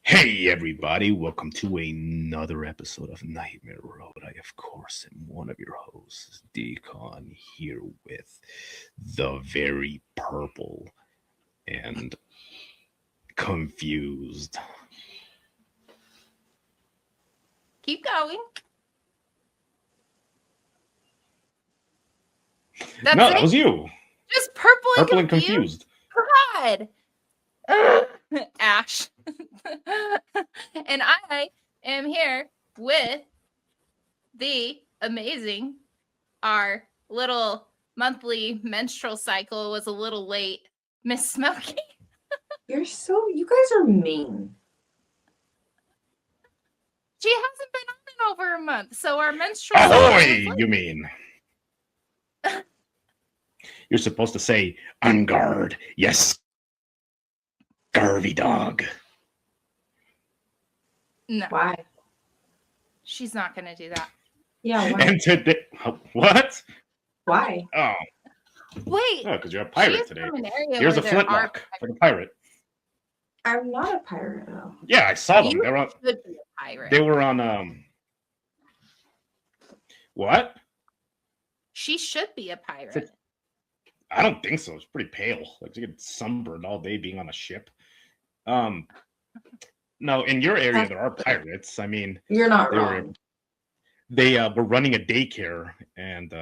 Hey everybody, welcome to another episode of Nightmare Road. I of course am one of your hosts, Decon, here with the very purple and confused. Keep going. No, That's that it. was you. Just purple and Purple and confused. confused. God. Ash. And I am here with the amazing. Our little monthly menstrual cycle was a little late. Miss Smokey. You guys are mean. She hasn't been on in over a month, so our menstrual cycle Ahoy, was you mean? You're supposed to say, on guard. Yes, Garvey dog. No, Why? she's not going to do that. Yeah, why? And today, what? Why? Oh, Wait. because you're a She pirate is today. from an area Here's a where there are flintlock for the pirate. I'm not a pirate though. Yeah, I saw them. You They were on, should be a pirate. they were on what? She should be a pirate. I don't think so. It's pretty pale. Like you get sunburned all day being on a ship. No, in your area there are pirates. I mean, You're not they wrong. were running a daycare and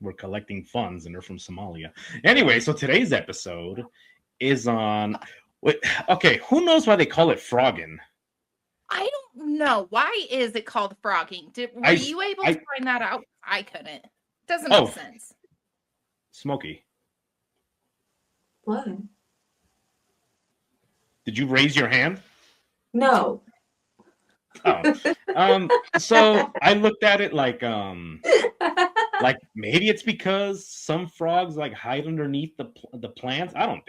were collecting funds, and they're from Somalia. Anyway, so today's episode is on. Wait, okay, who knows why they call it Phrogging? I don't know. Why is it called Phrogging? Were you able to find that out? I couldn't. Doesn't make sense. Smokey, What? did you raise your hand? No. Oh. So I looked at it like maybe it's because some frogs like hide underneath the plants. I don't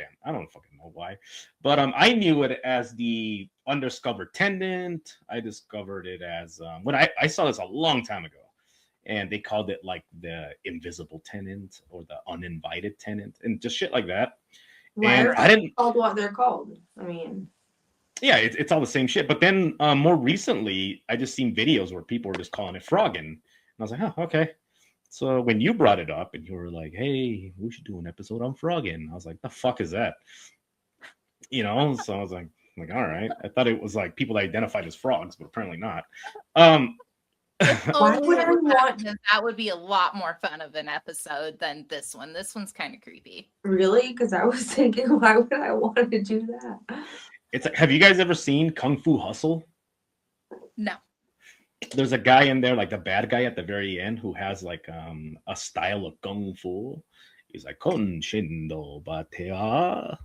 fucking know why. But I knew it as the undiscovered tenant. I discovered it as when I saw this a long time ago, and they called it like the invisible tenant or the uninvited tenant and just shit like that. Why And are I didn't called what they're called? I mean, yeah, it's all the same shit. But then more recently, I just seen videos where people were just calling it Phrogging. And I was like, oh, okay. So when you brought it up and you were like, hey, we should do an episode on Phrogging, I was like, the fuck is that? You know, so I was like, all right. I thought it was like people that identified as frogs, but apparently not. Why would I want- that would be a lot more fun of an episode than this one. This one's kind of creepy. Really? Because I was thinking, why would I want to do that? It's like, have you guys ever seen Kung Fu Hustle? No. There's a guy in there, like the bad guy at the very end, who has like a style of kung fu. He's like Kon Shindo Batea,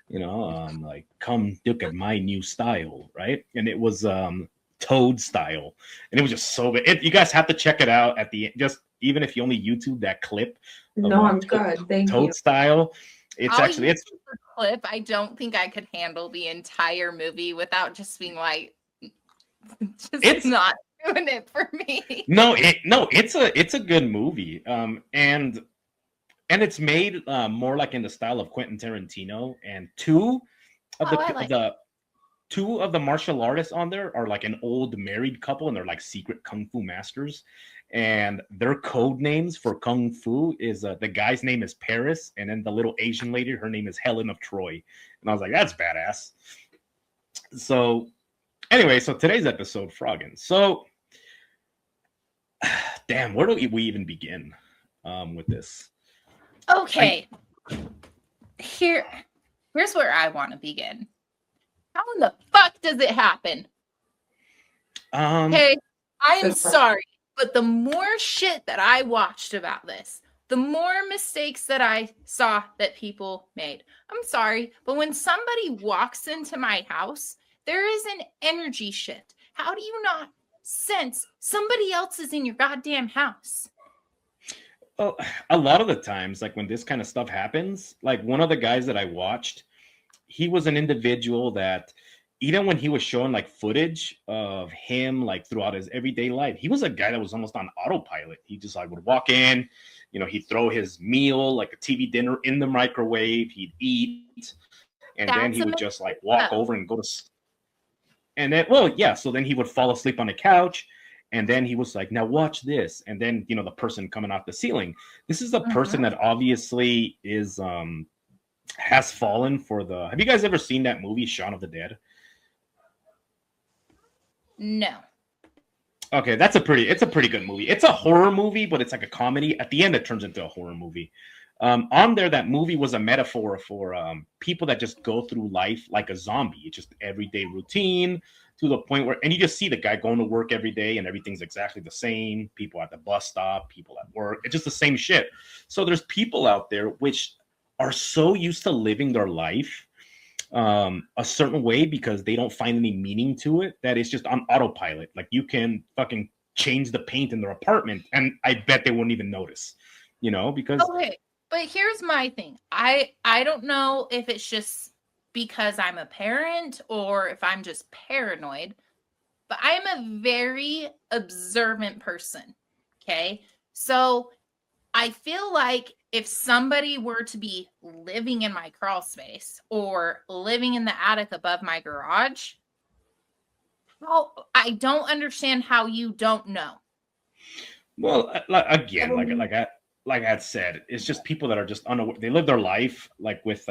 you know, like come look at my new style, right? And it was Toad style, and it was just so good. You guys have to check it out at the just even if you only YouTube that clip. No, I'm good. Thank Toad you. style. It's I'll actually use the clip. I don't think I could handle the entire movie without just being like, it's not doing it for me. No, it's a good movie. And it's made more like in the style of Quentin Tarantino. And two of the martial artists on there are like an old married couple, and they're like secret kung fu masters. And their code names for kung fu is the guy's name is Paris, and then the little Asian lady, her name is Helen of Troy. And I was like, that's badass. So anyway, so today's episode, Phrogging. So damn, where do we even begin with this? Okay. Here's where I want to begin. How in the fuck does it happen? Okay, I am sorry, but the more shit that I watched about this, the more mistakes that I saw that people made. I'm sorry, but when somebody walks into my house, there is an energy shift. How do you not sense somebody else is in your goddamn house? Well, a lot of the times, like when this kind of stuff happens, like one of the guys that I watched, he was an individual that even when he was showing like footage of him like throughout his everyday life, he was a guy that was almost on autopilot. He just like would walk in, you know, he'd throw his meal, like a TV dinner in the microwave, he'd eat, and then he would just like walk over and go to And then, well, yeah, so then he would fall asleep on the couch, and then he was like, now watch this. And then, you know, the person coming off the ceiling, this is a person that obviously is has fallen for the, have you guys ever seen that movie Shaun of the Dead? No. Okay, it's a pretty good movie. It's a horror movie, but it's like a comedy. At the end, it turns into a horror movie. On there, that movie was a metaphor for people that just go through life like a zombie. It's just everyday routine to the point where, and you just see the guy going to work every day and everything's exactly the same. People at the bus stop, people at work. It's just the same shit. So there's people out there which are so used to living their life a certain way because they don't find any meaning to it that it's just on autopilot. Like you can fucking change the paint in their apartment and I bet they wouldn't even notice, you know, because okay. But here's my thing. I don't know if it's just because I'm a parent or if I'm just paranoid, but I'm a very observant person. Okay. So I feel like if somebody were to be living in my crawl space or living in the attic above my garage, well, I don't understand how you don't know. Well, again, like I had said, it's just people that are just unaware. They live their life like with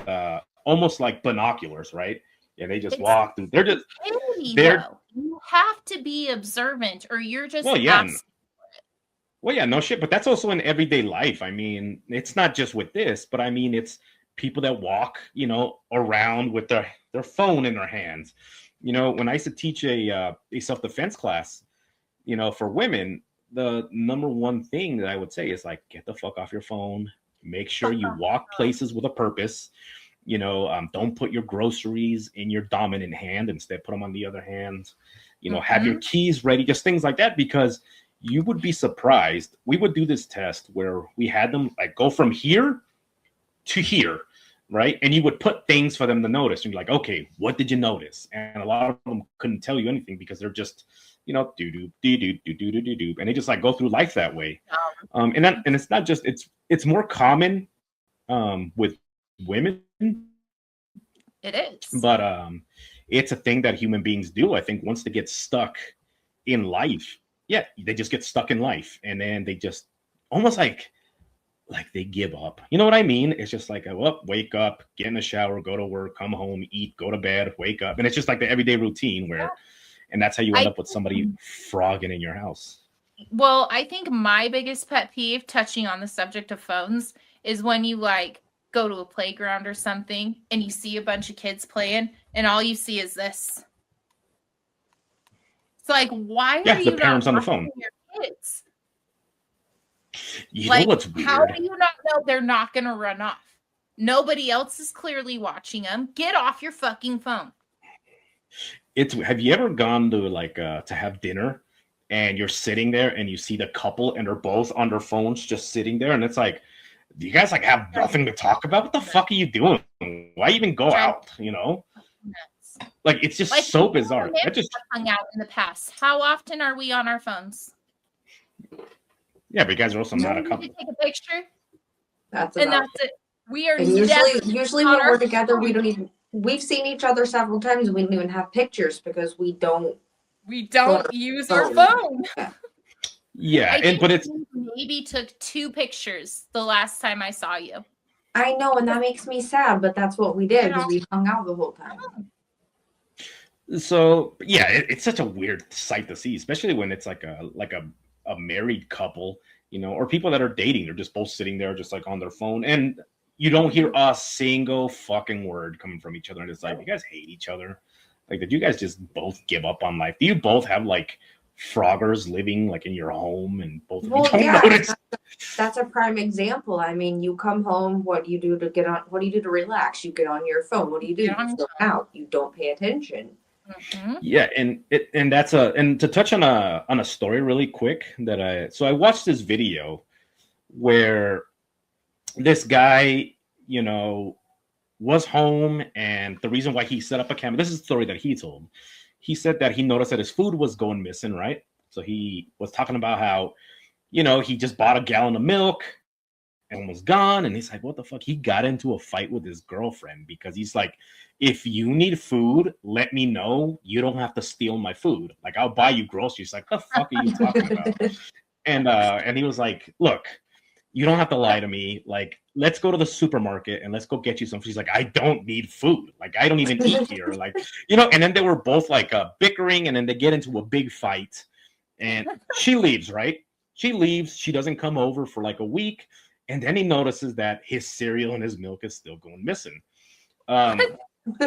almost like binoculars, right? Yeah, they just walk through. They're just you have to be observant, or you're just Well, yeah, no shit, but that's also in everyday life. I mean, it's not just with this, but I mean, it's people that walk, you know, around with their phone in their hands. You know, when I used to teach a self-defense class, you know, for women, the number one thing that I would say is like, get the fuck off your phone. Make sure you walk places with a purpose. You know, don't put your groceries in your dominant hand. Instead, put them on the other hand. You know, have your keys ready, just things like that, because you would be surprised. We would do this test where we had them like go from here to here, right? And you would put things for them to notice. And you're like, okay, what did you notice? And a lot of them couldn't tell you anything because they're just, you know, do, and they just like go through life that way. And it's not just, it's more common with women. It is. But it's a thing that human beings do. I think once they get stuck in life, yeah, they just get stuck in life, and then they just almost like they give up. You know what I mean? It's just like, well, wake up, get in the shower, go to work, come home, eat, go to bed, wake up, and it's just like the everyday routine where, and that's how you end up with somebody frogging in your house. Well, I think my biggest pet peeve, touching on the subject of phones, is when you like go to a playground or something and you see a bunch of kids playing, and all you see is this. It's like, why are you the parents not on the phone? Your kids? You know what's weird? How do you not know they're not going to run off? Nobody else is clearly watching them. Get off your fucking phone. Have you ever gone to like to have dinner and you're sitting there and you see the couple and they're both on their phones just sitting there, and it's like, do you guys like have nothing to talk about? What the fuck are you doing? Why even go out? You know? Like, it's just like, so bizarre. I just hung out in the past. How often are we on our phones? Yeah, but you guys are also not a couple. Take a picture. That's it. We are usually when we're together, we don't even. We've seen each other several times. We don't even have pictures because we don't. We don't use our phone. Yeah, but it's maybe took 2 pictures the last time I saw you. I know, and that makes me sad, but that's what we did because we hung out the whole time. So yeah, it's such a weird sight to see, especially when it's like a married couple, you know, or people that are dating. They're just both sitting there, just like on their phone, and you don't hear a single fucking word coming from each other. And it's like, you guys hate each other. Like, did you guys just both give up on life? Do you both have like froggers living like in your home, and both of you don't notice? That's a prime example. I mean, you come home. What do you do to get on? What do you do to relax? You get on your phone. What do? You go out. You don't pay attention. Mm-hmm. Yeah, and that's and to touch on a story really quick that I watched this video where this guy, you know, was home, and the reason why he set up a camera, this is the story that he told. He said that he noticed that his food was going missing, right? So he was talking about how, you know, he just bought a gallon of milk, almost gone. And he's like, what the fuck? He got into a fight with his girlfriend because he's like, if you need food, let me know. You don't have to steal my food. Like, I'll buy you groceries. Like, the fuck are you talking about? And he was like, look, you don't have to lie to me. Like, let's go to the supermarket and let's go get you some. She's like, I don't need food. Like, I don't even eat here. Like, and then they were both like bickering, and then they get into a big fight. And she leaves, right? She leaves. She doesn't come over for like a week. And then he notices that his cereal and his milk is still going missing.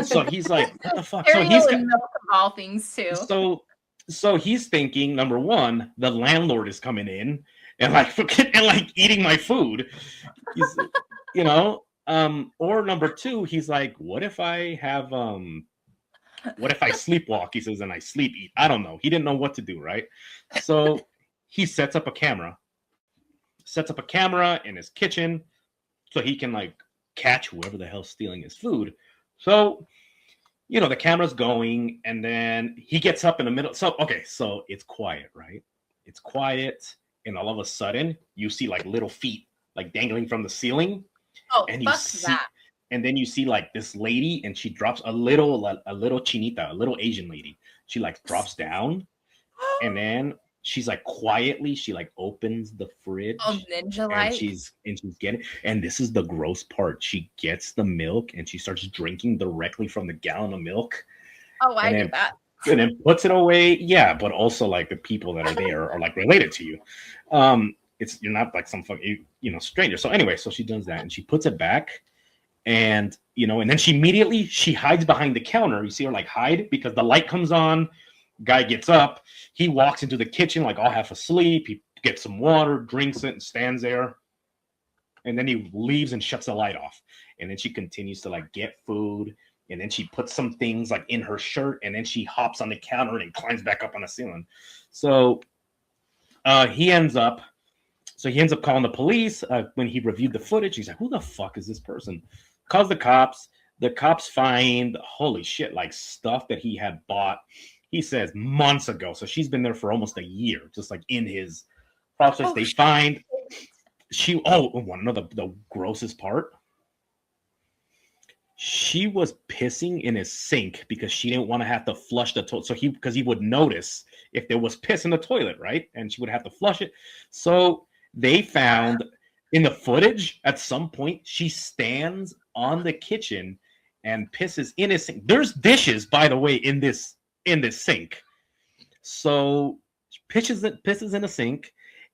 So he's like, what the fuck? Cereal and milk of all things too. So he's thinking, number one, the landlord is coming in and like eating my food. He's, or number two, he's like, what if I sleepwalk? He says, and I sleep eat. I don't know. He didn't know what to do, right? So he sets up a camera in his kitchen so he can like catch whoever the hell's stealing his food. So, the camera's going, and then he gets up in the middle. So it's quiet, right? It's quiet, and all of a sudden you see like little feet like dangling from the ceiling. Oh, and fuck that. And then you see like this lady, and she drops a little chinita, a little Asian lady. She like drops down, and then she's like quietly, she like opens the fridge. Oh, ninja light. And she's getting, and this is the gross part. She gets the milk and she starts drinking directly from the gallon of milk. Oh, I did that. And then puts it away. Yeah, but also like the people that are there are like related to you. You're not like some fucking stranger. So anyway, so she does that and she puts it back, and and then she hides behind the counter. You see her like hide because the light comes on. Guy gets up, he walks into the kitchen like all half asleep. He gets some water, drinks it, and stands there. And then he leaves and shuts the light off. And then she continues to like get food. And then she puts some things like in her shirt, and then she hops on the counter and climbs back up on the ceiling. So he ends up calling the police. When he reviewed the footage, he's like, who the fuck is this person? Calls the cops. The cops find, holy shit, like stuff that he had bought, he says, months ago. So she's been there for almost a year, just like in his process. They find the grossest part. She was pissing in his sink because she didn't want to have to flush the toilet. So because he would notice if there was piss in the toilet, right? And she would have to flush it. So they found in the footage at some point, she stands on the kitchen and pisses in his sink. There's dishes, by the way, in this sink. So pisses in a sink,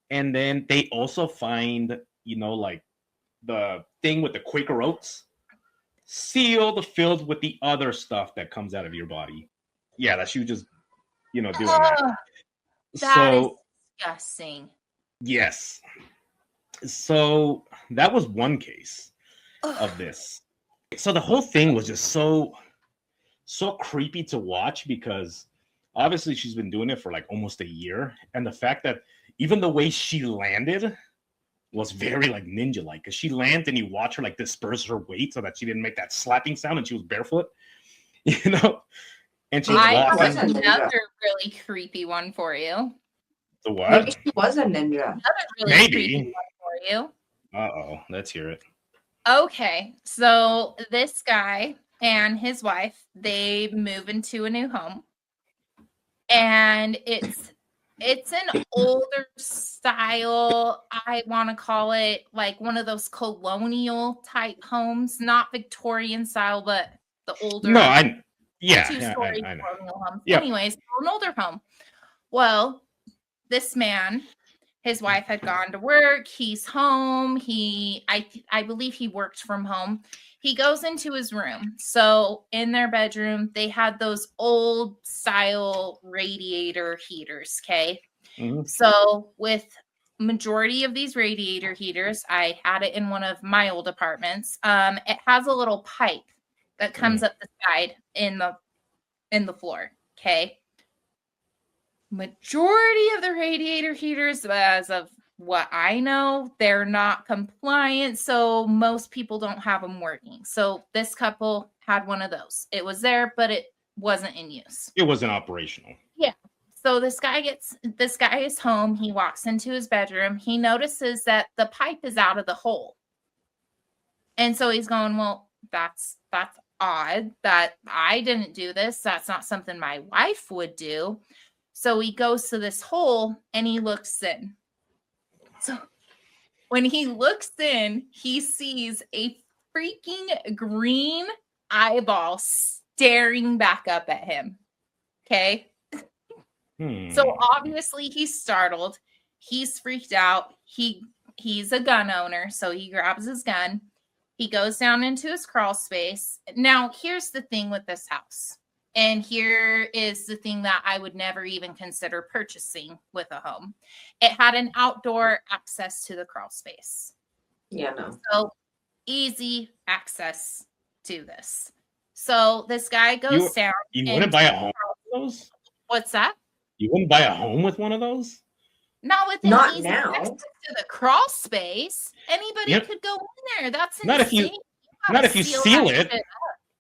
and then they also find like the thing with the Quaker Oats sealed, filled with the other stuff that comes out of your body. Yeah, that she was just doing that. That is disgusting. Yes. So that was one case of this. So the whole thing was just so creepy to watch because obviously she's been doing it for like almost a year. And the fact that even the way she landed was very like ninja-like, because she lands and you watch her like disperse her weight so that she didn't make that slapping sound, and she was barefoot, and she was walking. Another really creepy one for you. The what? Maybe she was a ninja. Another really creepy one for you. Uh-oh, let's hear it. Okay, so this guy and his wife, they move into a new home, and it's an older style. I want to call it like one of those colonial type homes, not Victorian style, but the older. No, I two-story know. colonial homes. Yeah. Anyways, an older home. Well, this man, his wife had gone to work. He's home. I believe he worked from home. He goes into his room. So in their bedroom, they had those old style radiator heaters. Okay. Mm-hmm. So with majority of these radiator heaters, I had it in one of my old apartments. It has a little pipe that comes up the side in the floor. Okay. Majority of the radiator heaters, as of what I know, they're not compliant, so most people don't have them working. So this couple had one of those. It was there, but it wasn't in use. It wasn't operational. Yeah. So this guy is home. He walks into his bedroom. He notices that the pipe is out of the hole. And so he's going, well, that's odd that I didn't do this. That's not something my wife would do. So he goes to this hole and he looks in. So when he looks in, he sees a freaking green eyeball staring back up at him. Okay. So obviously he's startled. He's freaked out. He's a gun owner, so he grabs his gun. He goes down into his crawl space. Now, here's the thing with this house. And here is the thing that I would never even consider purchasing with a home. It had an outdoor access to the crawl space. Yeah, no. So easy access to this. So this guy goes down. You wouldn't buy a home with those? What's that? You wouldn't buy a home with one of those? Not with Not easy now. access to the crawl space. Anybody could go in there. That's insane. Not if you seal it.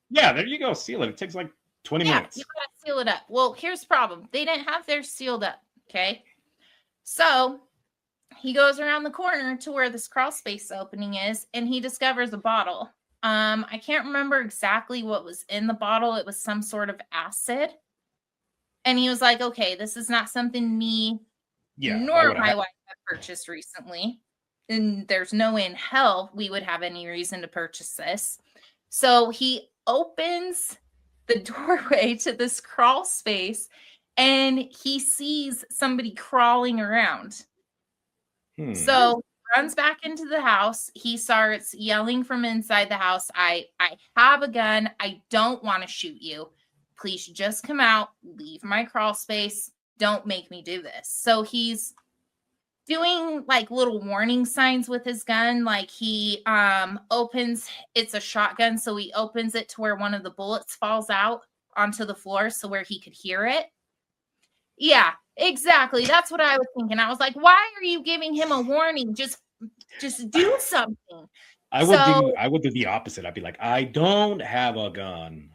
Yeah, there you go. Seal it. It takes like 20 minutes. You gotta seal it up. Well, here's the problem. They didn't have theirs sealed up. Okay. So he goes around the corner to where this crawl space opening is, and he discovers a bottle. I can't remember exactly what was in the bottle. It was some sort of acid. And he was like, okay, this is not something me nor my wife have purchased recently. And there's no way in hell we would have any reason to purchase this. So he opens the doorway to this crawl space and he sees somebody crawling around. So runs back into the house. He starts yelling from inside the house, I have a gun. I don't want to shoot you. Please just come out, leave my crawl space. Don't make me do this. So he's doing like little warning signs with his gun. Like he opens, it's a shotgun. So he opens it to where one of the bullets falls out onto the floor. So where he could hear it. Yeah, exactly. That's what I was thinking. I was like, why are you giving him a warning? Just do something. I would do the opposite. I'd be like, I don't have a gun.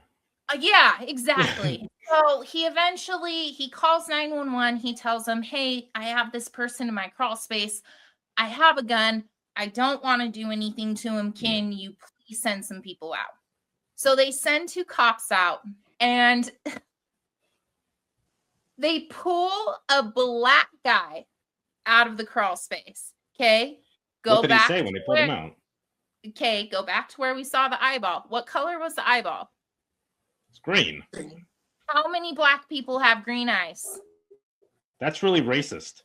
Yeah, exactly. So he calls 911. He tells them, hey, I have this person in my crawl space. I have a gun. I don't want to do anything to him. Can you please send some people out? So they send 2 cops out and they pull a black guy out of the crawl space. Okay. What did he say when they pulled him out? Okay. Go back to where we saw the eyeball. What color was the eyeball? It's green. How many black people have green eyes? That's really racist.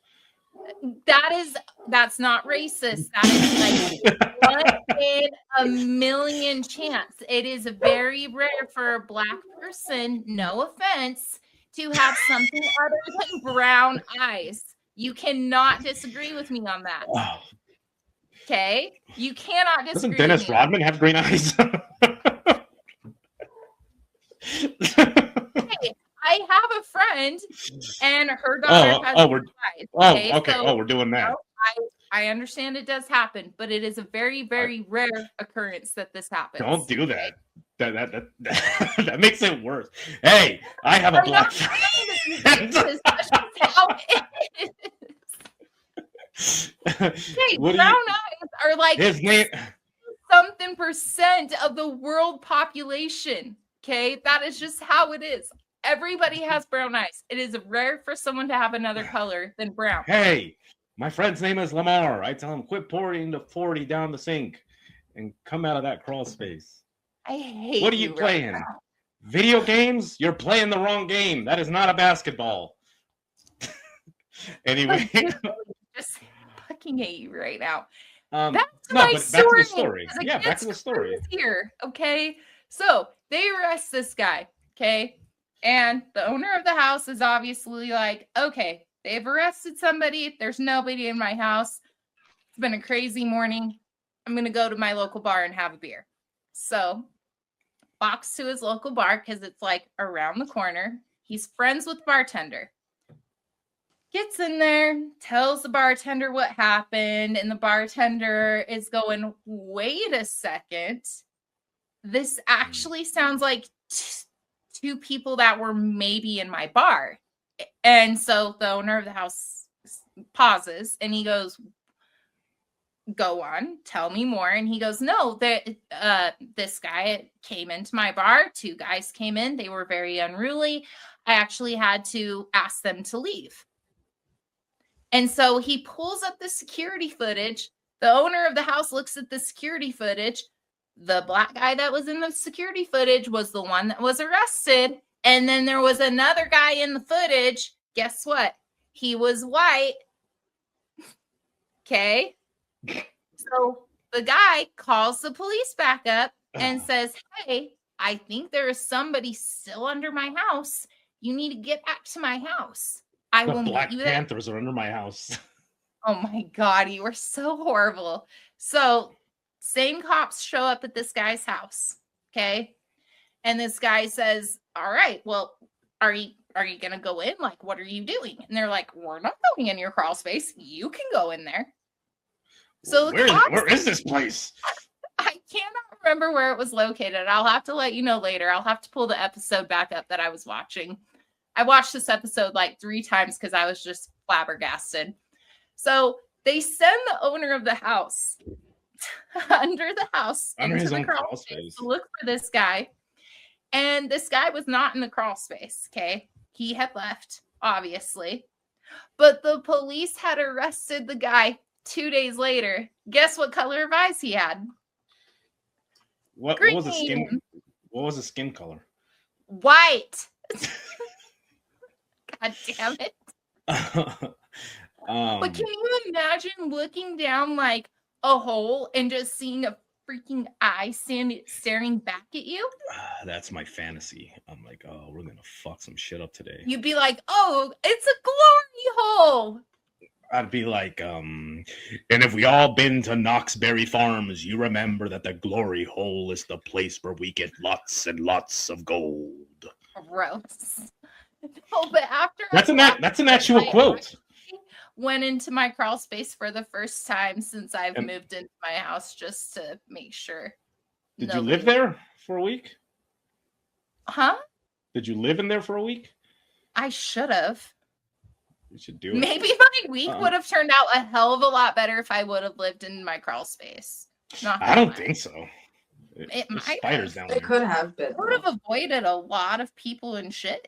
That's not racist. That is like 1 in a million chance. It is very rare for a black person, no offense, to have something other than brown eyes. You cannot disagree with me on that. Oh. Okay? You cannot disagree. Doesn't Dennis Rodman have green eyes? Hey, I have a friend and her daughter has blue eyes. Okay, so, we're doing that. I understand it does happen, but it is a very, very rare occurrence that this happens. Don't do that. That makes it worse. Hey, I have a black friend. That's how it is. Hey, brown eyes are like his name something % of the world population. Okay, that is just how it is. Everybody has brown eyes. It is rare for someone to have another color than brown. Hey, my friend's name is Lamar. I tell him, quit pouring the 40 down the sink and come out of that crawl space. I hate What are you playing? Right, video games? You're playing the wrong game. That is not a basketball. Anyway. Just fucking hate you right now. Back to the story. Yeah, back to the story. Here, okay? So they arrest this guy, okay? And the owner of the house is obviously like, okay, they've arrested somebody. There's nobody in my house. It's been a crazy morning. I'm going to go to my local bar and have a beer. So walks to his local bar because it's like around the corner. He's friends with the bartender. Gets in there, tells the bartender what happened, and the bartender is going, wait a second. This actually sounds like 2 people that were maybe in my bar. And so the owner of the house pauses and he goes, go on, tell me more. And he goes, no, this guy came into my bar. 2 guys came in. They were very unruly. I actually had to ask them to leave. And so he pulls up the security footage. The owner of the house looks at the security footage. The black guy that was in the security footage was the one that was arrested. And then there was another guy in the footage. Guess what? He was white. Okay. So the guy calls the police back up and says, hey, I think there is somebody still under my house. You need to get back to my house. I will Black meet you Panthers are under my house. Oh my God, you were so horrible. So same cops show up at this guy's house. Okay. And this guy says, all right, well, are you going to go in? Like, what are you doing? And they're like, we're not going in your crawl space. You can go in there. So where is this place? I cannot remember where it was located. I'll have to let you know later. I'll have to pull the episode back up that I was watching. I watched this episode like 3 times because I was just flabbergasted. So they send the owner of the house under the house under his into own the crawl space to look for this guy. And this guy was not in the crawl space. Okay. He had left, obviously. But the police had arrested the guy 2 days later. Guess what color of eyes he had? What was the skin? What was the skin color? White. God damn it. But can you imagine looking down like a hole and just seeing a freaking eye staring back at you? That's my fantasy. I'm like, oh, we're gonna fuck some shit up today. You'd be like, oh, it's a glory hole. I'd be like, and if we all been to Knoxberry Farms, you remember that the glory hole is the place where we get lots and lots of gold. Gross. No, but after that's an actual quote. Went into my crawl space for the first time since I've moved into my house just to make sure. Did you live there for a week? Huh? Did you live in there for a week? I should have. You should do it. Maybe my week would have turned out a hell of a lot better if I would have lived in my crawl space. I don't think so. It might spiders down there. It could have been. I would have avoided a lot of people and shit.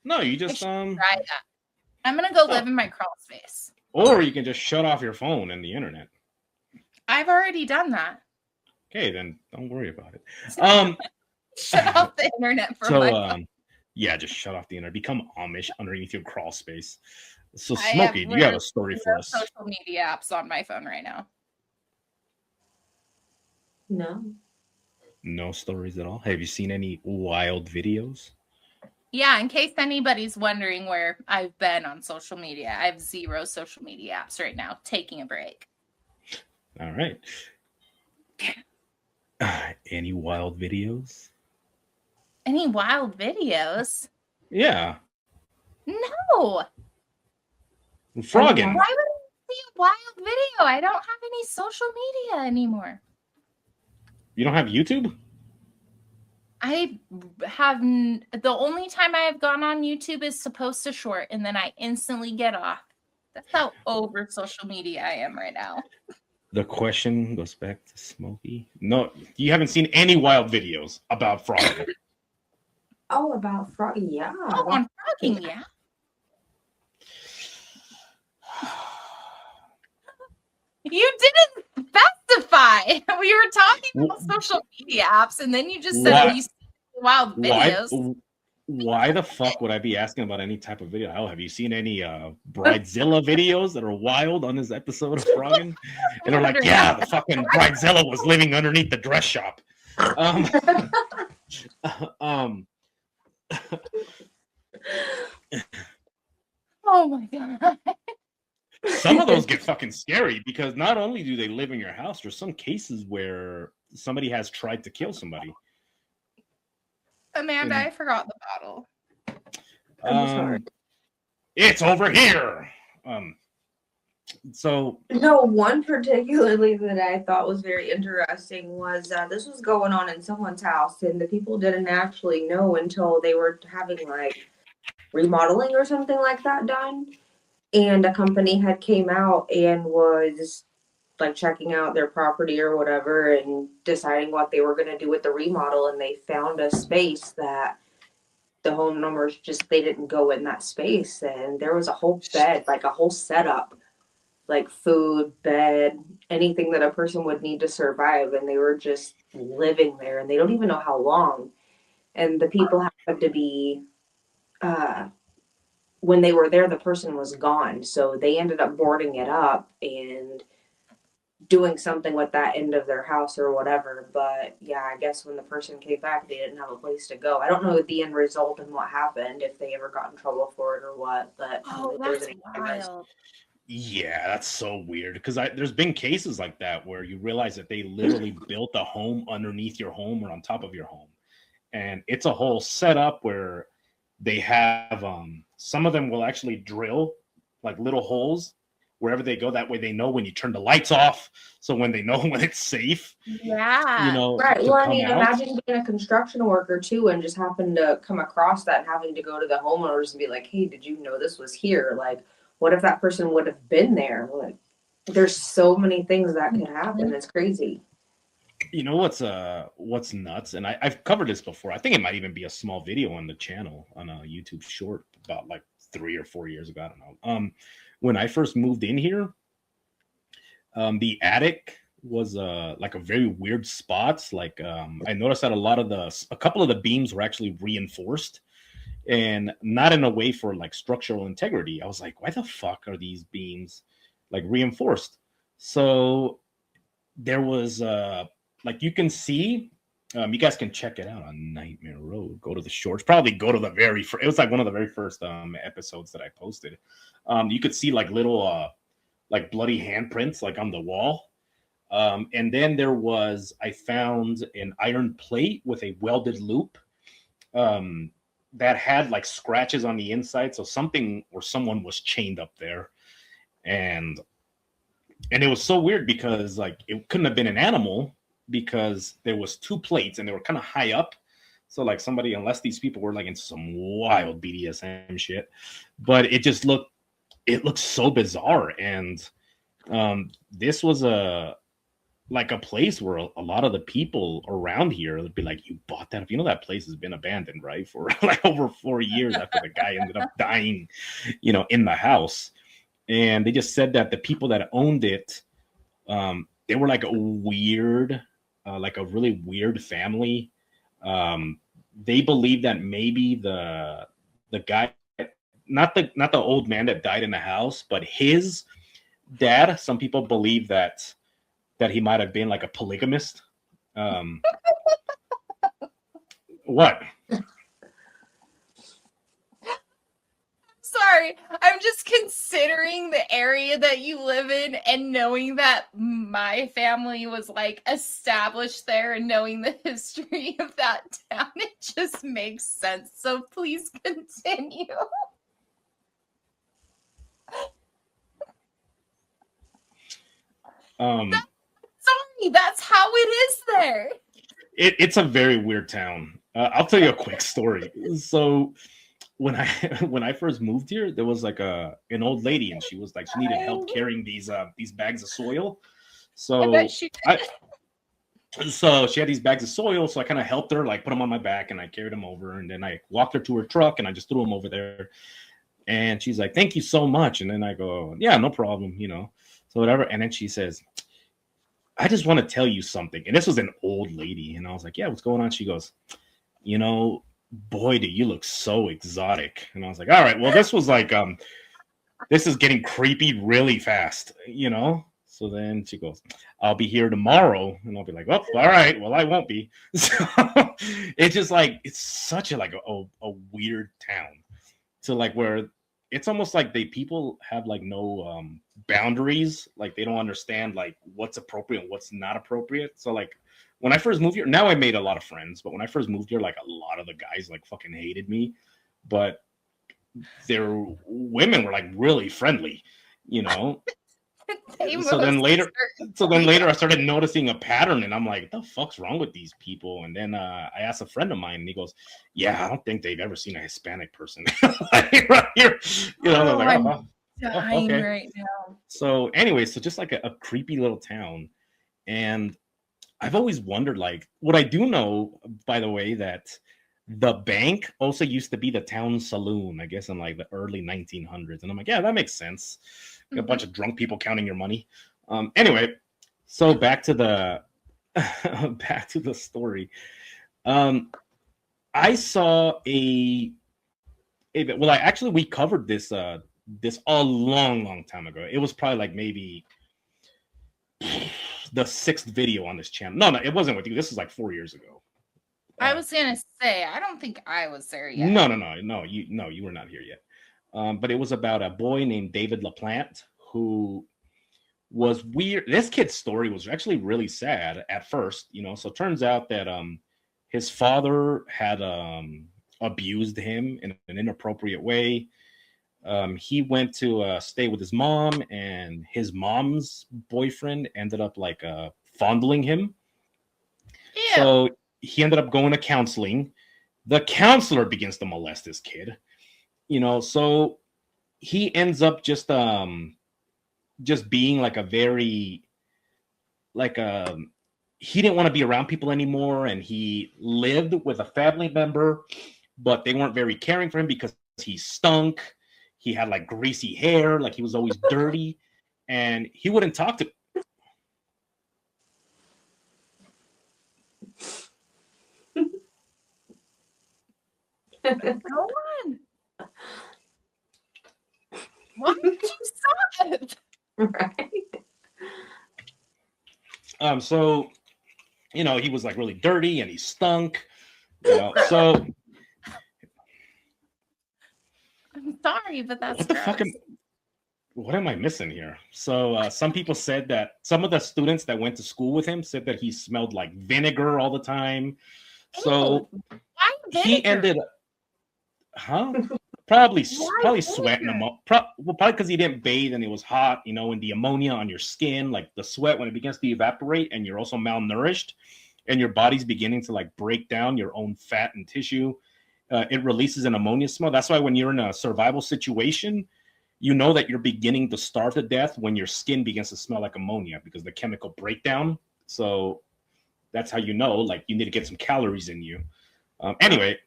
No, you just try that. I'm gonna go live in my crawl space. Or you can just shut off your phone and the internet. I've already done that. Okay, then don't worry about it. Shut off the internet for my phone. Yeah, just shut off the internet. Become Amish underneath your crawl space. So, Smokey, do you have a story for us? Social media apps on my phone right now. No. No stories at all? Have you seen any wild videos? Yeah, in case anybody's wondering where I've been on social media, I have 0 social media apps right now, taking a break. All right. Any wild videos? Any wild videos? Yeah. No. Phrogging. Why would I see a wild video? I don't have any social media anymore. You don't have YouTube? I have the only time I have gone on YouTube is to post a short and then I instantly get off. That's how over social media I am right now. The question goes back to Smokey. No, you haven't seen any wild videos about Phrogging. Oh, about Phrogging, yeah. Oh, on Phrogging, yeah. You didn't specify. We were talking about social media apps, and then you just said you see wild videos. Why the fuck would I be asking about any type of video? Oh, have you seen any Bridezilla videos that are wild on this episode of Phrogging? And they're like, yeah, the fucking Bridezilla was living underneath the dress shop. Oh my god. Some of those get fucking scary because not only do they live in your house, there's some cases where somebody has tried to kill somebody. Amanda, I forgot the bottle. I'm sorry. It's over here. So no, one particularly that I thought was very interesting was this was going on in someone's house, and the people didn't actually know until they were having like remodeling or something like that done. And a company had came out and was like checking out their property or whatever and deciding what they were going to do with the remodel, and they found a space that the homeowners just they didn't go in that space, and there was a whole bed, like a whole setup, like food, bed, anything that a person would need to survive, and they were just living there, and they don't even know how long. And the people happened to be when they were there, the person was gone, so they ended up boarding it up and doing something with that end of their house or whatever. But yeah, I guess when the person came back, they didn't have a place to go. I don't know the end result and what happened, if they ever got in trouble for it or what. But that's wild. Yeah, that's so weird, because there's been cases like that where you realize that they literally built a home underneath your home or on top of your home, and it's a whole setup where they have some of them will actually drill like little holes wherever they go. That way they know when you turn the lights off, so when they know when it's safe. Yeah, you know, right. Well, I mean, out. imagine being a construction worker too and just happen to come across that and having to go to the homeowners and be like, hey, did you know this was here? Like, what if that person would have been there? Like, there's so many things that could happen. It's crazy. You know what's nuts, and I've covered this before. I think it might even be a small video on the channel on a YouTube short about like 3 or 4 years ago. I don't know. When I first moved in here, the attic was like a very weird spot. Like I noticed that a couple of the beams were actually reinforced, and not in a way for like structural integrity. I was like, why the fuck are these beams like reinforced? So there was like, you can see, you guys can check it out on Nightmare Road. Go to the shorts. Probably go to the very first. It was like one of the very first episodes that I posted. You could see like little like bloody handprints like on the wall. And then I found an iron plate with a welded loop that had like scratches on the inside. So something or someone was chained up there. And it was so weird because like it couldn't have been an animal, because there was 2 plates and they were kind of high up. So like somebody, unless these people were like in some wild BDSM shit, but it looked so bizarre. And this was a place where a lot of the people around here would be like, you bought that? If you know, that place has been abandoned, right? For like over 4 years after the guy ended up dying, in the house. And they just said that the people that owned it, they were like a weird, like a really weird family. They believe that maybe the guy, not the old man that died in the house, but his dad. Some people believe that he might have been like a polygamist. What? Sorry, I'm just considering the area that you live in and knowing that my family was like established there, and knowing the history of that town, it just makes sense. So please continue. Sorry, that's how it is there. It's a very weird town. I'll tell you a quick story. So when I first moved here, there was like an old lady, and she was like, she needed help carrying these bags of soil. So she had these bags of soil, so I kind of helped her, like put them on my back, and I carried them over, and then I walked her to her truck, and I just threw them over there. And she's like, thank you so much. And then I go, yeah, no problem, so whatever. And then she says, I just want to tell you something. And this was an old lady, and I was like, yeah, what's going on? She goes, boy, do you look so exotic. And I was like, all right, well, this was like, this is getting creepy really fast, So then she goes, I'll be here tomorrow. And I'll be like, oh, all right, well, I won't be. So it's just like, it's such a weird town. So like, where it's almost like people have like no boundaries. Like they don't understand like what's appropriate and what's not appropriate. So like, when I first moved here, now I made a lot of friends, but when I first moved here, like a lot of the guys like fucking hated me, but their women were like really friendly, So then later I started noticing a pattern, and I'm like, what the fuck's wrong with these people? And then I asked a friend of mine, and he goes, yeah, I don't think they've ever seen a Hispanic person right here. I'm dying right now. So anyway, so just like a creepy little town. And I've always wondered, like, what I do know, by the way, that the bank also used to be the town saloon, I guess, in like the early 1900s. And I'm like, yeah, that makes sense. A bunch of drunk people counting your money. Anyway, so back to the story. I saw we covered this a long time ago. It was probably like maybe the 6th video on this channel. No, it wasn't with you. This is like 4 years ago. I was gonna say, I don't think I was there yet. No, you were not here yet. But it was about a boy named David LaPlante who was weird. This kid's story was actually really sad at first, So it turns out that his father had abused him in an inappropriate way. He went to stay with his mom, and his mom's boyfriend ended up like fondling him. Yeah. So he ended up going to counseling. The counselor begins to molest this kid, so he ends up just being like a very, like, he didn't want to be around people anymore. And he lived with a family member, but they weren't very caring for him because he stunk. He had like greasy hair, like he was always dirty, and he wouldn't talk to. Go on. Why did you stop it? Right. So, he was like really dirty and he stunk. So. I'm sorry, but that's what the fuck what am I missing here? So some people said that some of the students that went to school with him said that he smelled like vinegar all the time. So why vinegar? He ended up, probably sweating him up. Probably because he didn't bathe and it was hot, and the ammonia on your skin, like the sweat, when it begins to evaporate and you're also malnourished and your body's beginning to like break down your own fat and tissue. It releases an ammonia smell. That's why when you're in a survival situation, that you're beginning to starve to death when your skin begins to smell like ammonia because the chemical breakdown. So that's how like you need to get some calories in you. Anyway,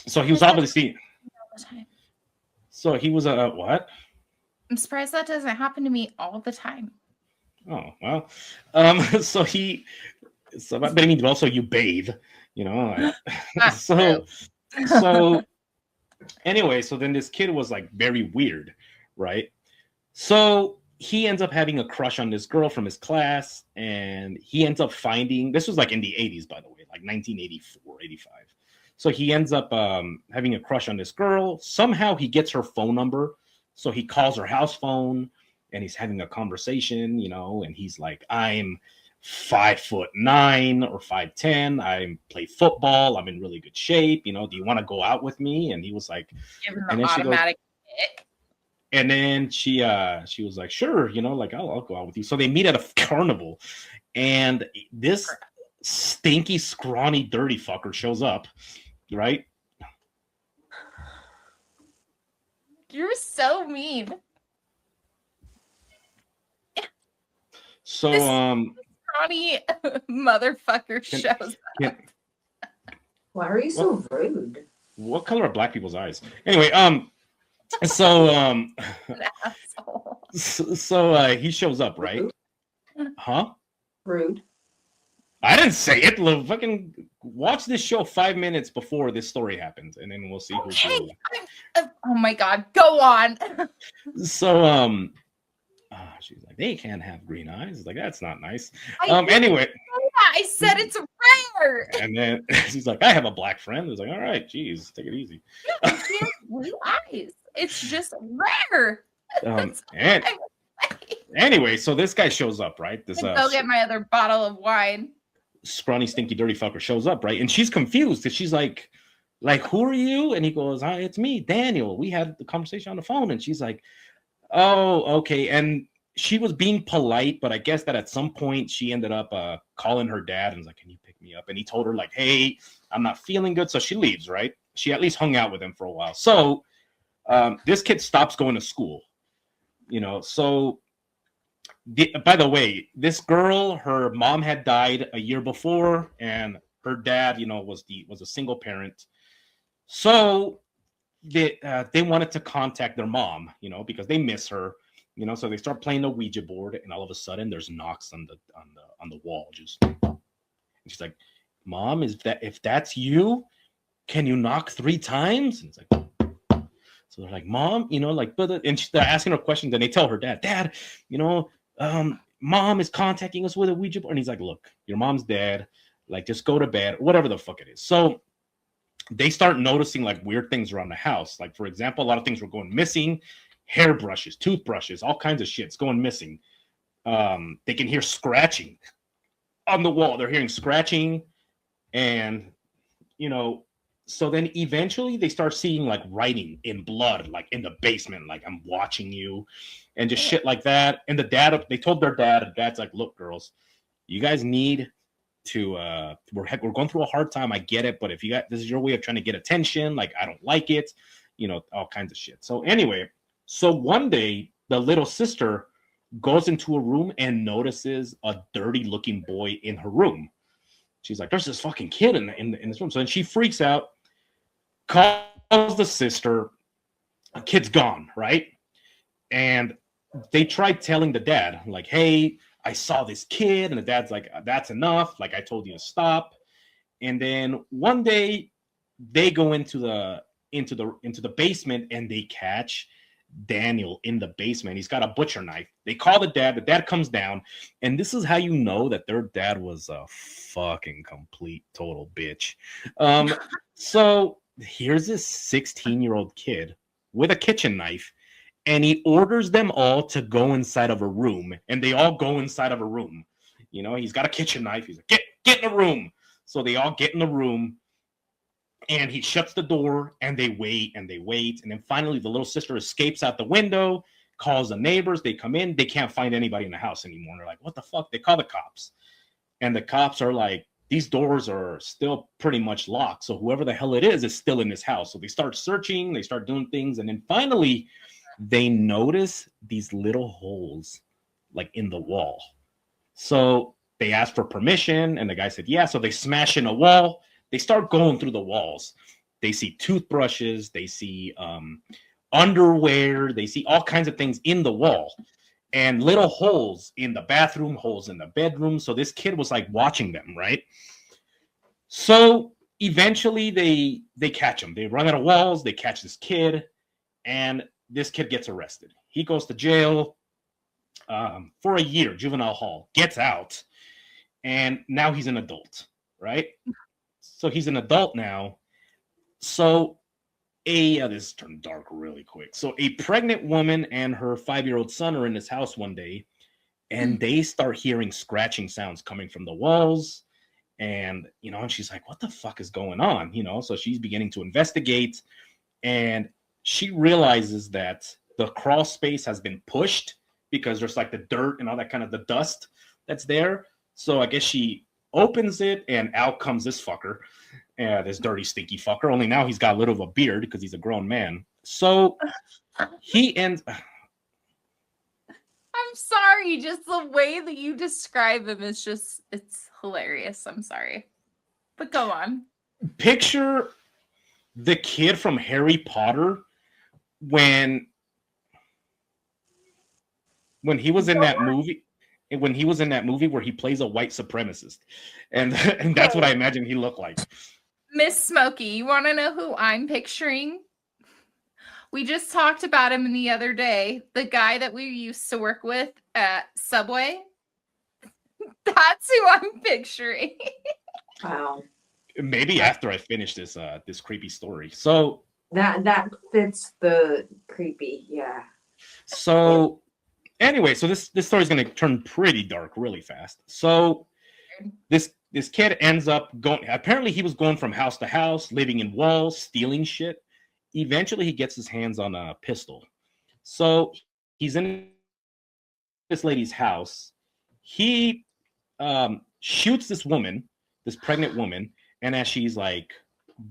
so he was obviously. So he was a what? I'm surprised that doesn't happen to me all the time. Oh well, but I mean, also you bathe, so anyway, so then this kid was like very weird, right? So he ends up having a crush on this girl from his class, and he ends up finding, this was like in the 80s, by the way, like 1984, 85. So he ends up having a crush on this girl. Somehow he gets her phone number. So he calls her house phone and he's having a conversation, and he's like, I'm 5'9" or 5'10". I play football. I'm in really good shape. Do you want to go out with me? And he was like, give him an automatic hit. And then she was like, sure, like I'll go out with you. So they meet at a carnival, and this stinky, scrawny, dirty fucker shows up, right? You're so mean. So this scrawny motherfucker shows up. Why are you so rude? What color are black people's eyes? Anyway, so he shows up, right? Rude. Huh? Rude. I didn't say it. Fucking watch this show 5 minutes before this story happens, and then we'll see who's rude. Oh my god, go on. So she's like, they can't have green eyes. Like, that's not nice. Anyway, I said it's rare. And then she's like, I have a black friend. It's like, all right, geez, take it easy. No, he has blue eyes. It's just rare. Anyway, so this guy shows up, right? This go get my other bottle of wine. Scrawny, stinky, dirty fucker shows up, right? And she's confused because she's like, who are you? And he goes, hi, it's me, Daniel. We had the conversation on the phone. And she's like, oh, okay. And she was being polite, but I guess that at some point she ended up calling her dad and was like, can you pick me up? And he told her like, hey, I'm not feeling good. So she leaves, right? She at least hung out with him for a while. So this kid stops going to school. So by the way, this girl, her mom had died a year before, and her dad, was a single parent. So they wanted to contact their mom, because they miss her, So they start playing the Ouija board, and all of a sudden, there's knocks on the wall. And she's like, "Mom, if that's you, can you knock 3 times?" And it's like, so they're like, "Mom, but," and they're asking her questions, and they tell her Dad, Mom is contacting us with a Ouija board, and he's like, "Look, your mom's dead. Like, just go to bed," whatever the fuck it is. So they start noticing like weird things around the house. Like, for example, a lot of things were going missing: hairbrushes, toothbrushes, all kinds of shit's going missing. They can hear scratching on the wall. They're hearing scratching, and so then eventually they start seeing like writing in blood, like in the basement, like, "I'm watching you," and just shit like that. And they told their dad, and dad's like, "Look, girls, you guys need to we're going through a hard time. I get it, but if this is your way of trying to get attention, like, I don't like it," all kinds of shit. So anyway, one day the little sister goes into a room and notices a dirty looking boy in her room. She's like, "There's this fucking kid in this room." So then she freaks out, calls the sister. A kid's gone, right? And they tried telling the dad, like, "Hey, I saw this kid," and the dad's like, "That's enough. Like, I told you to stop." And then one day they go into the basement, and they catch Daniel in the basement. He's got a butcher knife. They call the dad. The dad comes down, and this is how you know that their dad was a fucking complete total bitch. So here's this 16-year-old kid with a kitchen knife, and he orders them all to go inside of a room, and they all go inside of a room. He's got a kitchen knife. He's like, get in the room. So they all get in the room, and he shuts the door, and they wait, and they wait. And then finally the little sister escapes out the window, calls the neighbors. They come in. They can't find anybody in the house anymore. And they're like, "What the fuck?" They call the cops, and the cops are like, "These doors are still pretty much locked. So whoever the hell it is still in this house." So they start searching. They start doing things. And then finally they notice these little holes like in the wall. So they asked for permission, and the guy said, "Yeah." So they smash in a wall. They start going through the walls. They see toothbrushes. They see underwear. They see all kinds of things in the wall, and little holes in the bathroom, holes in the bedroom. So this kid was like watching them, right? So eventually they catch him. They run out of walls. They catch this kid, and this kid gets arrested. He goes to jail for a year, juvenile hall, gets out, and now he's an adult, right? So he's an adult now. So this turned dark really quick. So a pregnant woman and her 5-year-old son are in this house one day, and they start hearing scratching sounds coming from the walls. And, and she's like, "What the fuck is going on?" So she's beginning to investigate, and she realizes that the crawl space has been pushed because there's like the dirt and all that kind of the dust that's there. So I guess she opens it, and out comes this fucker, this dirty, stinky fucker. Only now he's got a little of a beard because he's a grown man. So he ends. I'm sorry, just the way that you describe him is it's hilarious. I'm sorry, but go on. Picture the kid from Harry Potter when he was in that movie. When he was in that movie where he plays a white supremacist, and that's what I imagine he looked like. Miss Smokey, you want to know who I'm picturing? We just talked about him the other day. The guy that we used to work with at Subway. That's who I'm picturing. Wow. Maybe after I finish this creepy story. So that fits the creepy, yeah. So anyway, so this story is going to turn pretty dark really fast. So this kid ends up going. Apparently, he was going from house to house, living in walls, stealing shit. Eventually, he gets his hands on a pistol. So he's in this lady's house. He shoots this woman, this pregnant woman, and as she's like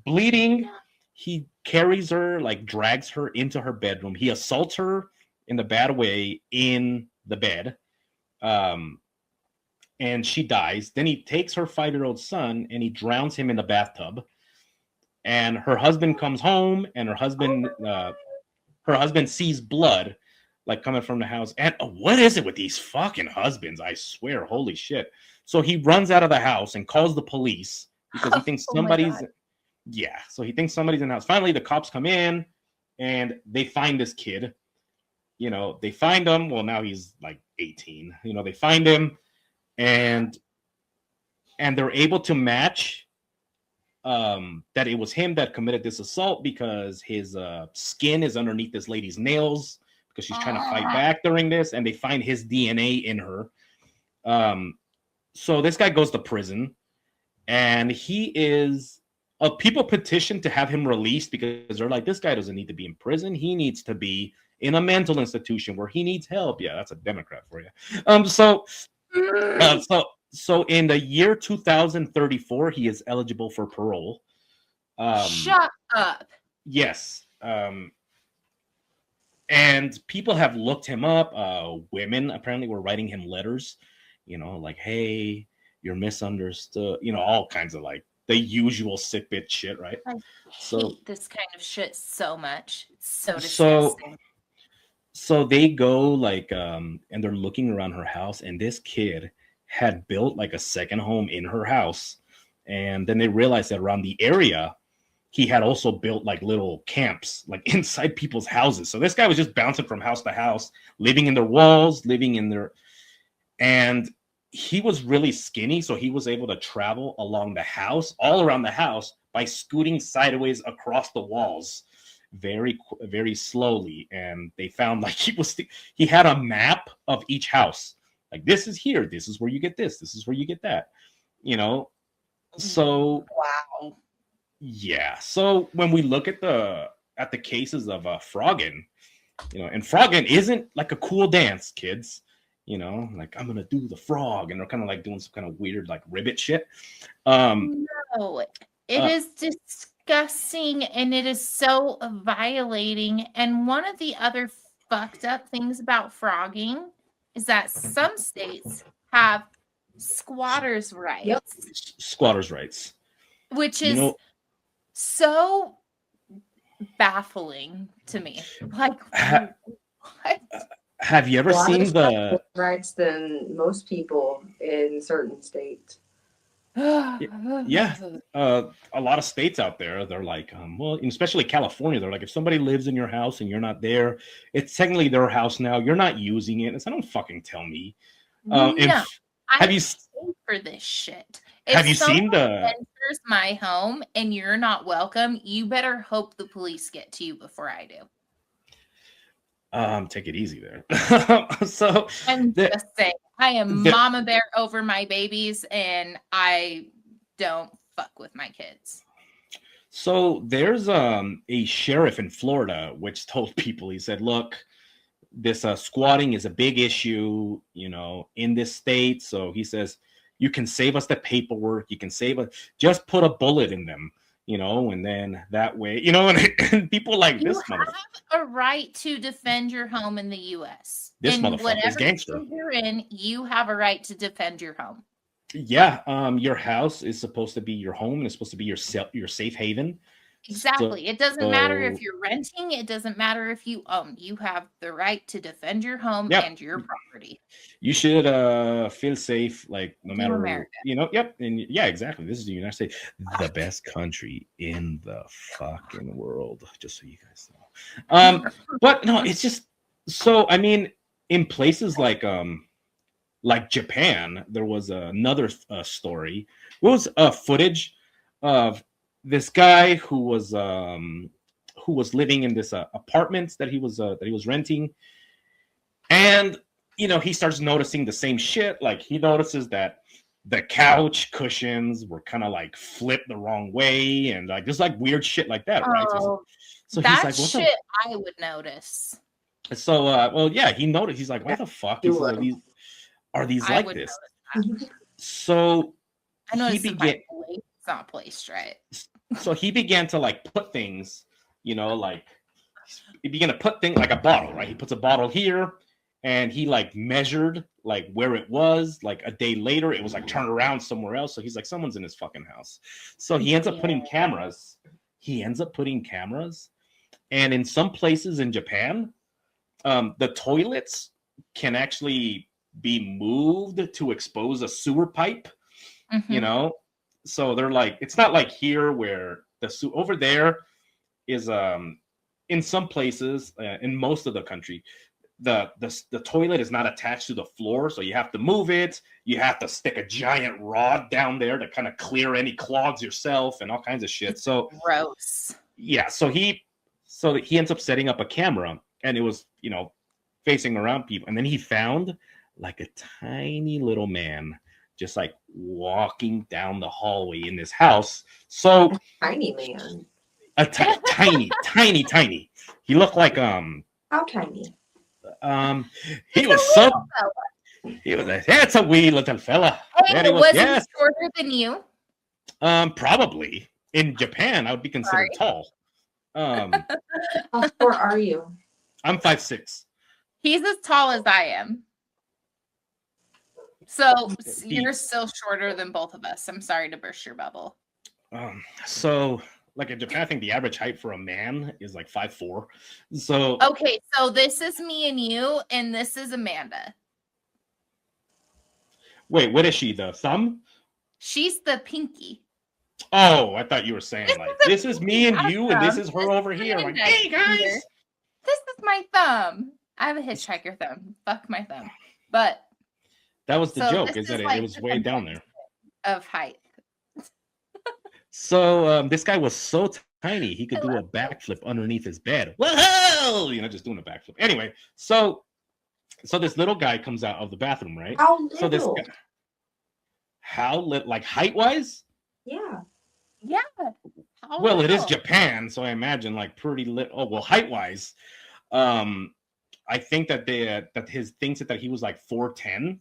bleeding, he carries her, like drags her into her bedroom. He assaults her in the bad way in the bed. And she dies. Then he takes her 5-year-old son and he drowns him in the bathtub. And her husband comes home, and her husband sees blood like coming from the house. And what is it with these fucking husbands? I swear, holy shit. So he runs out of the house and calls the police because he thinks somebody's so he thinks somebody's in the house. Finally, the cops come in and they find this kid. They find him. Well, now he's like 18. They find him, and they're able to match that it was him that committed this assault because his skin is underneath this lady's nails because she's trying to fight back during this, and they find his DNA in her. So this guy goes to prison, and he is people petition to have him released because they're like, this guy doesn't need to be in prison. He needs to be in a mental institution where he needs help. Yeah, that's a Democrat for you. So in the year 2034, he is eligible for parole. Shut up. Yes. And people have looked him up. Women apparently were writing him letters, like, hey, you're misunderstood, all kinds of like the usual sick bitch shit, right? I hate this kind of shit so much. It's so disgusting. So they go like, and they're looking around her house, and this kid had built like a second home in her house. And then they realized that around the area, he had also built like little camps, like inside people's houses. So this guy was just bouncing from house to house, living in their walls, and he was really skinny. So he was able to travel along the house, all around the house, by scooting sideways across the walls very, very slowly. And they found like he had a map of each house. Like, this is here. This is where you get this. This is where you get that. So wow. Yeah. So when we look at the cases of Phrogging, and Phrogging isn't like a cool dance, kids. Like, I'm gonna do the frog, and they're kind of like doing some kind of weird like ribbit shit. No, it is disgusting, and it is so violating. And one of the other fucked up things about Phrogging is that some states have squatters' rights. Yep. Squatters' rights. Which is so baffling to me. Like, what? Have you ever seen the rights than most people in certain states? Yeah. A lot of states out there, they're like, well, especially California, they're like, if somebody lives in your house and you're not there, it's technically their house now. You're not using it. It's, don't fucking tell me. Have you for this shit? Have you seen the enters my home and you're not welcome? You better hope the police get to you before I do. Take it easy there. So I'm just saying, I am mama bear over my babies, and I don't fuck with my kids. So there's a sheriff in Florida which told people, he said, look, this squatting is a big issue, in this state. So he says, you can save us the paperwork. You can save us. Just put a bullet in them, and then that way, and people like this motherfucker. You have a right to defend your home in the U.S. This motherfucker is gangster. You're in, you have a right to defend your home. Yeah. Your house is supposed to be your home, and it's supposed to be your safe haven. Exactly. It doesn't matter if you're renting. It doesn't matter if you own. You have the right to defend your home and your property. You should feel safe, like, no matter America. Yep. And yeah, exactly. This is the United States, the best country in the fucking world, just so you guys know. But no, it's just so, I mean, in places like Japan, there was another story. What was footage of this guy who was living in this apartment that he was renting, and he starts noticing the same shit. Like, he notices that the couch cushions were kind of like flipped the wrong way, and like just like weird shit like that, right? So that he's like, shit I would notice. So well, yeah, he noticed. He's like, why the fuck are these like this? So I noticed it's not placed right. So he began to like put things, like he began to put things like a bottle, right? He puts a bottle here, and he like measured like where it was. Like a day later, it was like turned around somewhere else. So he's like, someone's in his fucking house. So he ends up putting cameras. And in some places in Japan, the toilets can actually be moved to expose a sewer pipe. You know, so they're like, it's not like here where over there is in some places in most of the country, the toilet is not attached to the floor, so you have to move it. You have to stick a giant rod down there to kind of clear any clogs yourself and all kinds of shit. So gross. Yeah, so he ends up setting up a camera, and it was, you know, facing around people, and then he found like a tiny little man just like walking down the hallway in this house. So tiny man. Tiny. He looked like How tiny? He was so he was that's a wee little fella. Hey, was he shorter than you? Probably. In Japan, I would be considered tall. How short are you? I'm 5'6". He's as tall as I am. So you're still shorter than both of us. I'm sorry to burst your bubble. So like in Japan, I think the average height for a man is like 5'4". So okay, so this is me and you, and this is Amanda. Wait, what is she? The thumb? She's the pinky. Oh, I thought you were saying like this is me and you, and this is her over here. Like, hey guys, this is my thumb. I have a hitchhiker thumb. Fuck my thumb. But that was the joke, is that it was way down there. Of height. So this guy was so tiny he could do a backflip underneath his bed. Whoa! You know, just doing a backflip. Anyway, so this little guy comes out of the bathroom, right? How little? So this guy, like height wise? Yeah. Well, it is Japan, so I imagine like pretty little. Oh well, height wise, I think that that his thinks that he was like 4'10".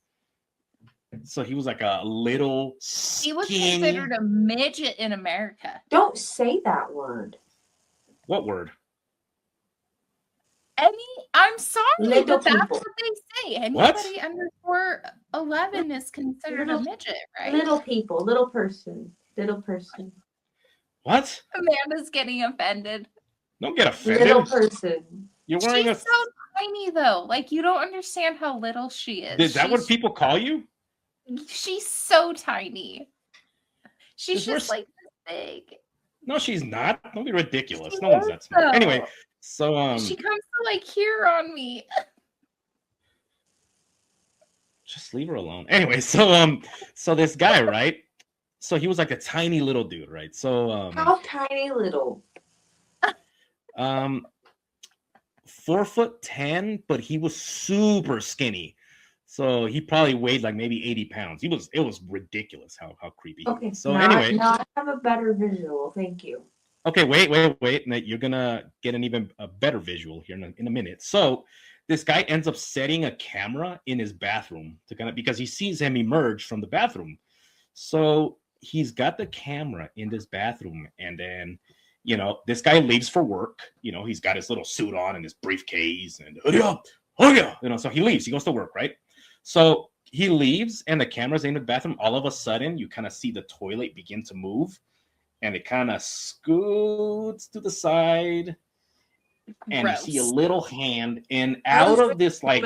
So he was like a little skinny. He was considered a midget in America. Don't say that word. What word? I'm sorry, little but that's people. what they say. Anybody under 4'11" is considered a midget, right? Little people, little person. What? Amanda's getting offended. Don't get offended. Little person. You're wearing She's so tiny, though. Like, you don't understand how little she is. Is that what people call you? She's so tiny. She's just like this big. No, she's not. Don't be ridiculous. No one's that smart. Anyway, so she comes to like here on me. Just leave her alone. Anyway, so this guy, right? So he was like a tiny little dude, right? So how tiny little? 4'10", but he was super skinny. So he probably weighed like maybe 80 pounds. It was ridiculous how creepy. Okay. So anyway, now I have a better visual. Thank you. Okay, wait. You're gonna get a better visual here in a minute. So this guy ends up setting a camera in his bathroom because he sees him emerge from the bathroom. So he's got the camera in his bathroom, and then, you know, this guy leaves for work. You know, he's got his little suit on and his briefcase, and you know, so he leaves. He goes to work, right? So he leaves, and the camera's in the bathroom. All of a sudden, you kind of see the toilet begin to move, and it kind of scoots to the side, and you see a little hand, and out of this like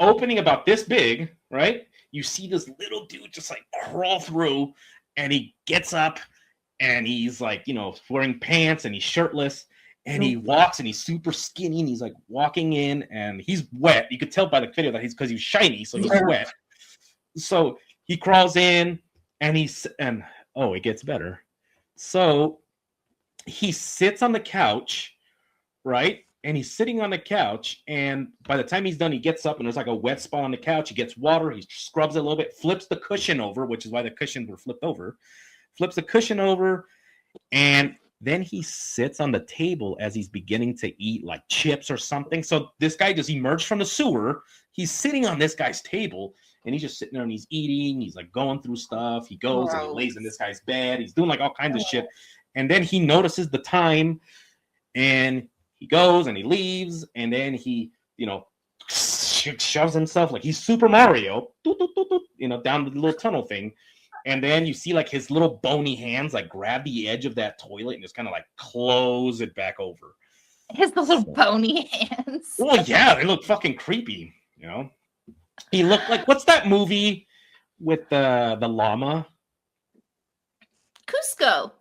opening about this big, right? You see this little dude just like crawl through, and he gets up, and he's like, you know, wearing pants, and he's shirtless, and he walks, and he's super skinny, and he's like walking in, and he's wet. You could tell by the video that because he's shiny, so he's wet. So he crawls in, and it gets better. So he sits on the couch, right? And he's sitting on the couch, and by the time he's done, he gets up, and there's like a wet spot on the couch. He gets water, he scrubs it a little bit, flips the cushion over, which is why the cushions were flipped over. Flips the cushion over, and then he sits on the table as he's beginning to eat like chips or something. So this guy just emerged from the sewer. He's sitting on this guy's table, and he's just sitting there, and he's eating. He's like going through stuff. He goes and he lays in this guy's bed. He's doing like all kinds of shit. And then he notices the time, And he goes and he leaves, and then he, shoves himself like he's Super Mario, down the little tunnel thing. And then you see like his little bony hands like grab the edge of that toilet and just kind of like close it back over. His little bony hands. Well, yeah, they look fucking creepy, He looked like, what's that movie with the llama? Cusco.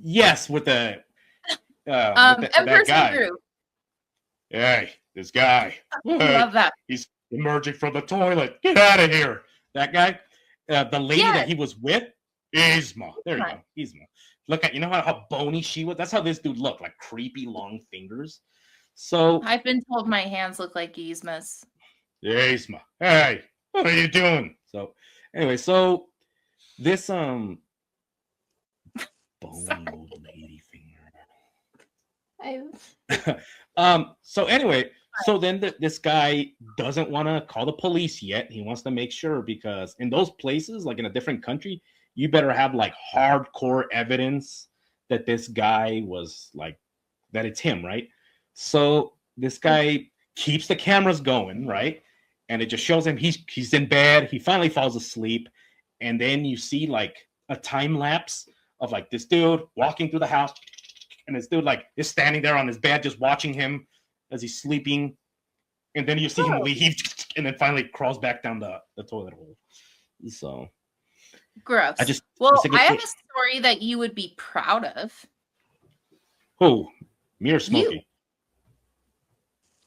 Yes, with the Emperor's that guy. New Groove. Hey, this guy. I love that. He's emerging from the toilet. Get out of here. That guy. The lady that he was with, Isma. There you go. Isma. Look at, how bony she was? That's how this dude looked, like creepy long fingers. So I've been told my hands look like Isma's. Isma. Hey, what are you doing? So anyway, this bony old lady finger. So anyway, so then this guy doesn't want to call the police yet. He wants to make sure, because in those places, like in a different country, you better have like hardcore evidence that this guy was like, that it's him, right? So this guy keeps the cameras going, right? And it just shows him he's in bed. He finally falls asleep. And then you see like a time lapse of like this dude walking through the house. And this dude like is standing there on his bed just watching him as he's sleeping. And then you see him leave and then finally crawls back down the toilet hole. So gross. I have a story that you would be proud of. Who? Me or Smokey?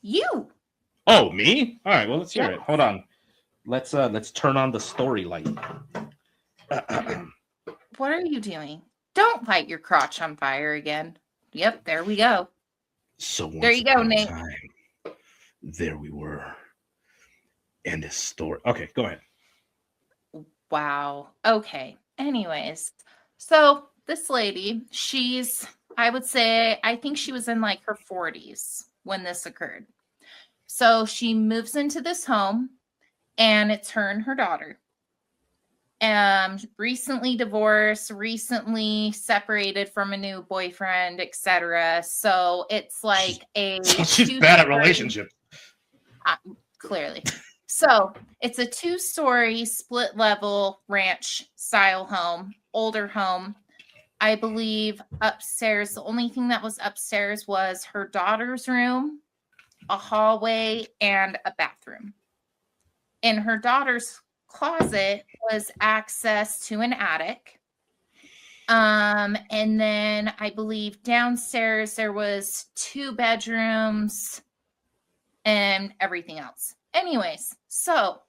You. Oh, me? All right, well, let's hear it. Hold on. Let's turn on the story light. What are you doing? Don't light your crotch on fire again. Yep, there we go. So there you go, Nate. There we were. End of story. Okay, go ahead. Wow. Okay. Anyways, so this lady, I think she was in like her 40s when this occurred. So she moves into this home, and it's her and her daughter. Recently divorced, recently separated from a new boyfriend, etc. So it's like she's bad at relationships. Clearly. So it's a 2-story split level ranch style home, older home. I believe upstairs, the only thing that was upstairs was her daughter's room, a hallway, and a bathroom. In her daughter's closet was access to an attic. And then I believe downstairs there was 2 bedrooms and everything else. Anyways, so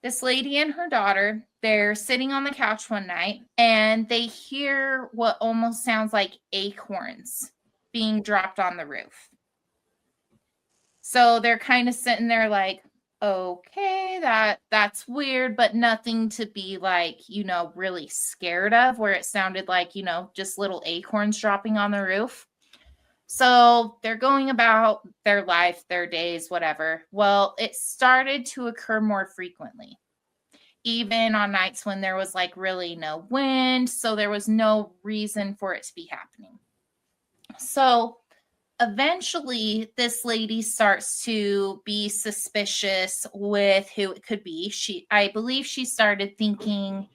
this lady and her daughter, they're sitting on the couch one night, and they hear what almost sounds like acorns being dropped on the roof. So they're kind of sitting there like, okay, that's weird, but nothing to be like, really scared of, where it sounded like, just little acorns dropping on the roof. So they're going about their life, their days, whatever. Well, it started to occur more frequently, even on nights when there was like really no wind. So there was no reason for it to be happening. So eventually this lady starts to be suspicious with who it could be. I believe she started thinking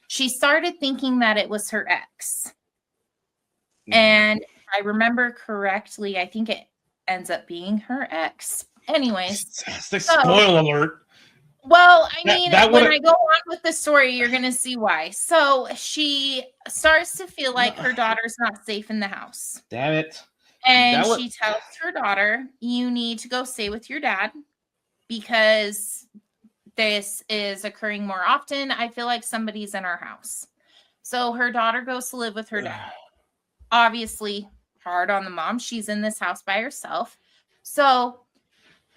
that it was her ex. And if I remember correctly, I think it ends up being her ex. Anyways. Spoiler alert. Well, I mean, when I go on with the story, you're going to see why. So she starts to feel like her daughter's not safe in the house. Damn it. And she tells her daughter, you need to go stay with your dad because this is occurring more often. I feel like somebody's in our house. So her daughter goes to live with her dad. Obviously, hard on the mom. She's in this house by herself. So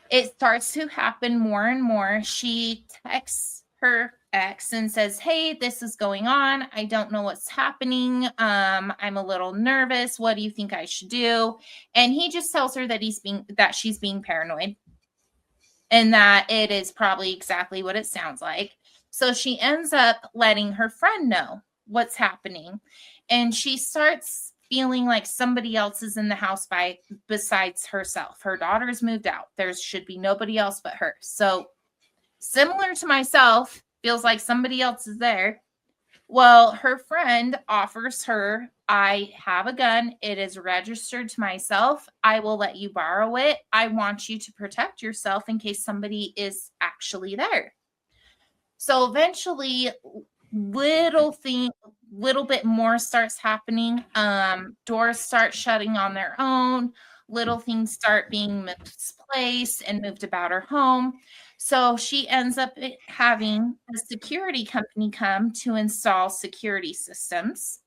it starts to happen more and more. She texts her ex and says, hey, this is going on. I don't know what's happening. I'm a little nervous. What do you think I should do? And he just tells her that she's being paranoid and that it is probably exactly what it sounds like. So she ends up letting her friend know what's happening. And she starts feeling like somebody else is in the house besides herself. Her daughter's moved out. There should be nobody else but her. So similar to myself, feels like somebody else is there. Well, her friend offers her, I have a gun. It is registered to myself. I will let you borrow it. I want you to protect yourself in case somebody is actually there. So eventually, little bit more starts happening. Doors start shutting on their own. Little things start being misplaced and moved about her home. So she ends up having a security company come to install security systems.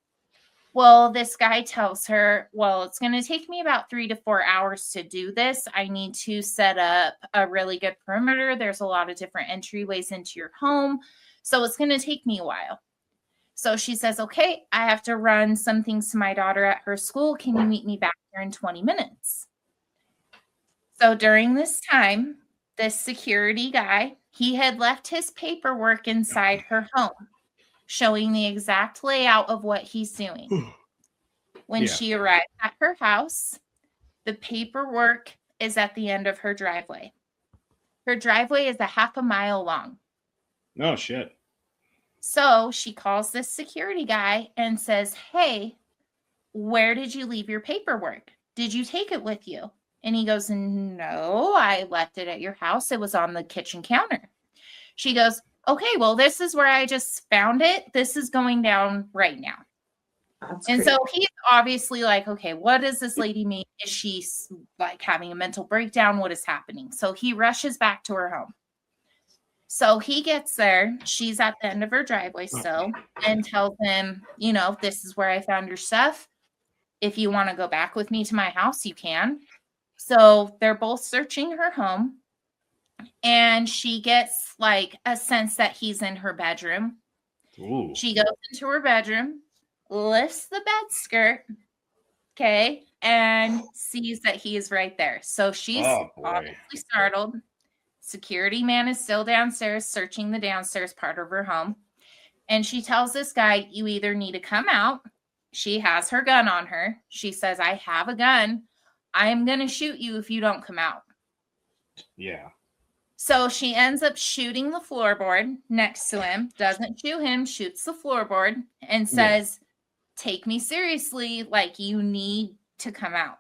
Well, this guy tells her, well, it's going to take me about 3 to 4 hours to do this. I need to set up a really good perimeter. There's a lot of different entryways into your home. So it's going to take me a while. So she says, okay, I have to run some things to my daughter at her school. Can you meet me back here in 20 minutes? So during this time, this security guy, he had left his paperwork inside her home, showing the exact layout of what he's doing. When she arrived at her house, the paperwork is at the end of her driveway. Her driveway is a half a mile long. Oh, shit. So she calls this security guy and says, hey, where did you leave your paperwork? Did you take it with you? And he goes, no, I left it at your house. It was on the kitchen counter. She goes, okay, well, this is where I just found it. This is going down right now. So he's obviously like, okay, what does this lady mean? Is she like having a mental breakdown? What is happening? So he rushes back to her home. So he gets there. She's at the end of her driveway still and tells him, you know, this is where I found your stuff. If you want to go back with me to my house, you can. So they're both searching her home. And she gets like a sense that he's in her bedroom. Ooh. She goes into her bedroom, lifts the bed skirt, okay, and sees that he is right there. So she's obviously startled. Security man is still downstairs searching the downstairs part of her home. And she tells this guy, you either need to come out. She has her gun on her. She says, I have a gun. I'm going to shoot you if you don't come out. Yeah. So she ends up shooting the floorboard next to him, doesn't shoot him, shoots the floorboard and says, take me seriously, like you need to come out.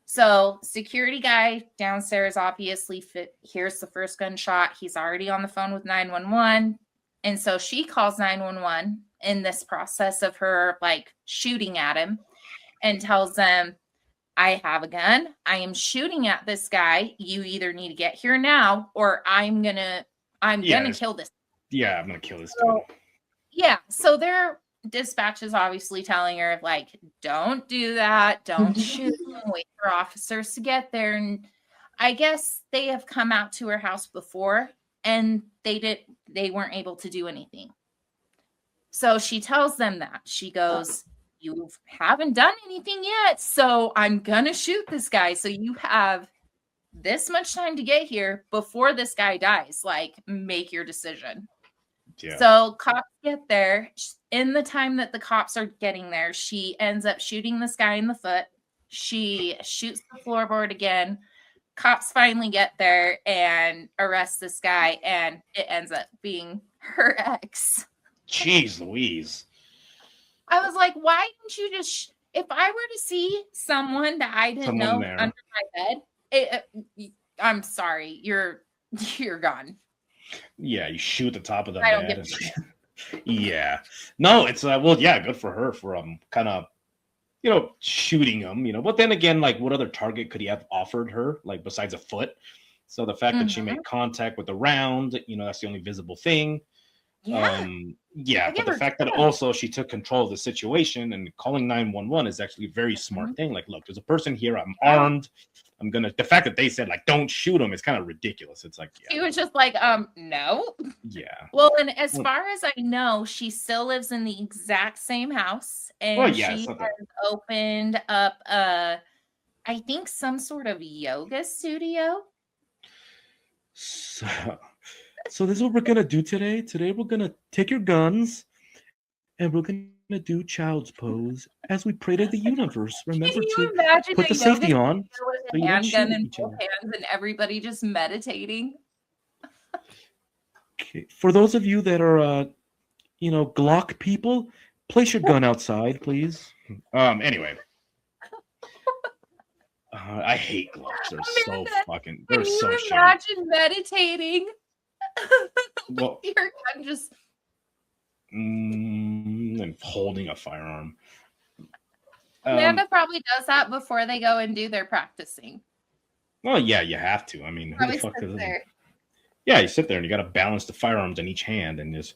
So security guy downstairs obviously hears the first gunshot. He's already on the phone with 911. And so she calls 911 in this process of her like shooting at him and tells them, I have a gun. I am shooting at this guy. You either need to get here now or I'm gonna kill this. Yeah, I'm gonna kill this dude. Yeah. So their dispatch is obviously telling her, like, don't do that. Don't shoot him. Wait for officers to get there. And I guess they have come out to her house before and they weren't able to do anything. So she tells them that. She goes, you haven't done anything yet, so I'm gonna shoot this guy. So you have this much time to get here before this guy dies. Like, make your decision. Yeah. So cops get there. In the time that the cops are getting there, she ends up shooting this guy in the foot. She shoots the floorboard again. Cops finally get there and arrest this guy, and it ends up being her ex. Jeez Louise. I was like, why didn't you just, if I were to see someone that I didn't know there under my bed, I'm sorry, you're gone. Yeah, you shoot the top of the bed. Yeah. No, it's good for her for kind of, shooting him, but then again, like what other target could he have offered her, like besides a foot? So the fact that she made contact with the round, that's the only visible thing. Yeah. But the fact that also she took control of the situation and calling 911 is actually a very smart thing. Like, look, there's a person here. I'm armed. The fact that they said like, don't shoot him is kind of ridiculous. It's like, She was just like, no. Yeah. Well, and as far as I know, she still lives in the exact same house. And she has opened up I think some sort of yoga studio. So this is what we're going to do today. Today we're going to take your guns and we're going to do child's pose as we pray to the universe. Remember Can you to imagine put a the safety yoga on teacher with so a you don't shoot handgun at in each both other. hands and everybody just meditating? Okay. For those of you that are, Glock people, place your gun outside, please. Anyway. I hate Glocks. They're so fucking. They're Can so you shitty. imagine meditating? Well, Your gun just. And holding a firearm. Amanda probably does that before they go and do their practicing. Well, yeah, you have to. I mean, who the fuck does there? Yeah, you sit there and you got to balance the firearms in each hand and just.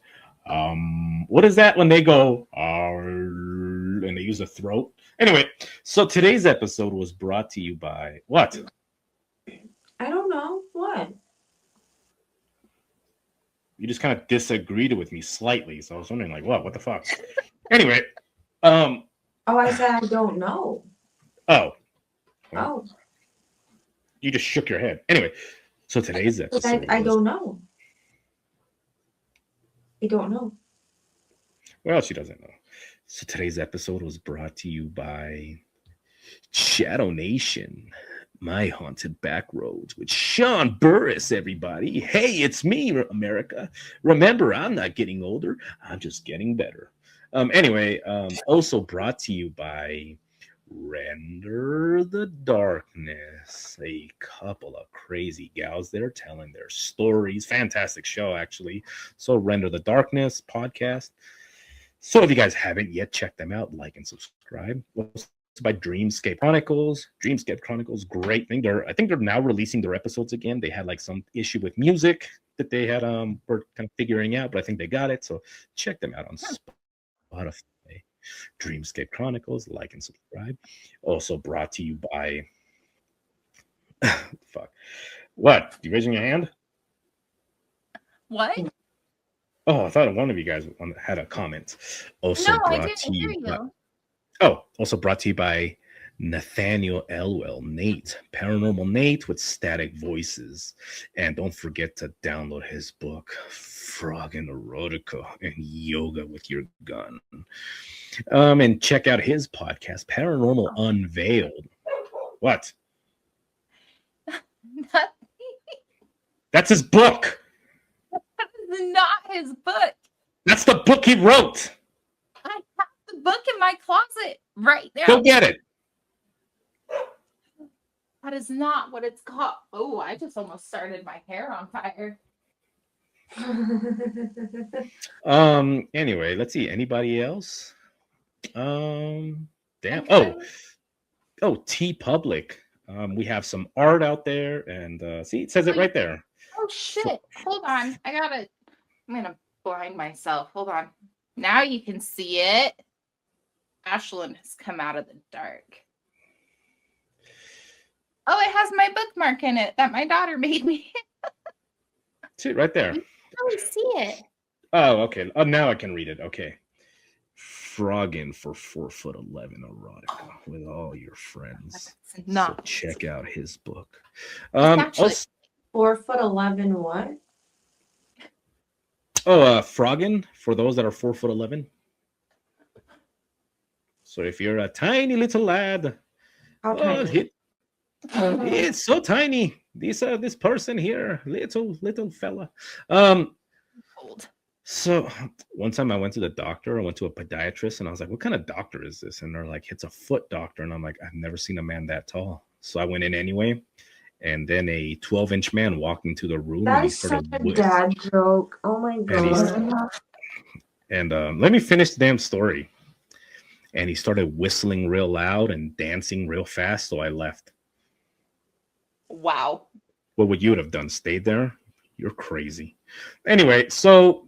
What is that when they go and they use the throat? Anyway, so today's episode was brought to you by what? I don't know what. You just kind of disagreed with me slightly, so I was wondering, like, what the fuck? Anyway, Oh, I said I don't know. Oh. Oh. You just shook your head. Anyway, so today's episode. I don't know. I don't know. Well, she doesn't know. So today's episode was brought to you by Shadow Nation, My Haunted Back Roads with Sean Burris, everybody. Hey, it's me, America. Remember, I'm not getting older. I'm just getting better. Anyway, also brought to you by Render the Darkness. A couple of crazy gals there telling their stories. Fantastic show, actually. So Render the Darkness podcast. So if you guys haven't yet, check them out, like and subscribe. Also by Dreamscape Chronicles. Dreamscape Chronicles, great thing. I think they're now releasing their episodes again. They had like some issue with music that they had were kind of figuring out, but I think they got it. So check them out on Spotify. Dreamscape Chronicles, like and subscribe. Also brought to you by fuck. What? You raising your hand? What? Oh, I thought one of you guys had a comment. Also brought to you. Also brought to you by Nathaniel Elwell, Nate, Paranormal Nate with static voices. And don't forget to download his book, Phrogging Erotica and Yoga with Your Gun. And check out his podcast, Paranormal Unveiled. What? That's his book. That is not his book. That's the book he wrote. I have the book in my closet right now. Go get it. That is not what it's called. Oh, I just almost started my hair on fire. Anyway, let's see. Anybody else? Damn. Okay. Oh, T Public. We have some art out there, and see, it says it right there. Oh shit! Hold on, I'm gonna blind myself. Hold on. Now you can see it. Ashlyn has come out of the dark. Oh, it has my bookmark in it that my daughter made me. See it right there. You can really see it. Oh, okay. Oh, now I can read it. Okay. Phrogging for 4'11" erotica with all your friends. So check out his book. Actually, 4'11" what? Oh, Phrogging for those that are 4'11". So if you're a tiny little lad, How tiny? It's so tiny. This person here, little fella. Old. So one time I went to the doctor. I went to a podiatrist, and I was like, "What kind of doctor is this?" And they're like, "It's a foot doctor." And I'm like, "I've never seen a man that tall." So I went in anyway, and then a 12-inch man walked into the room. That is such a dad joke. Oh my god! And let me finish the damn story. And he started whistling real loud and dancing real fast, so I left. Wow. What would you have done? Stayed there? You're crazy. Anyway, so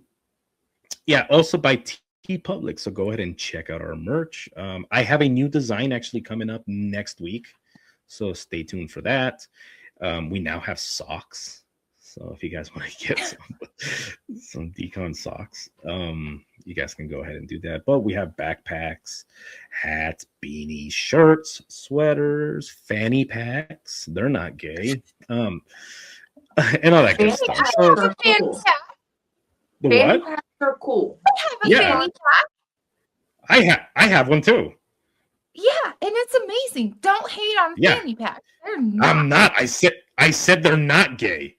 yeah, also by T Public. So go ahead and check out our merch. I have a new design actually coming up next week, so stay tuned for that. We now have socks. So if you guys want to get some decon socks, you guys can go ahead and do that. But we have backpacks, hats, beanies, shirts, sweaters, fanny packs. They're not gay. And all that good stuff. So, the fanny what? packs are cool. I have a fanny pack. I have one too. Yeah, and it's amazing. Don't hate on fanny packs. They're not. I'm not. I said they're not gay.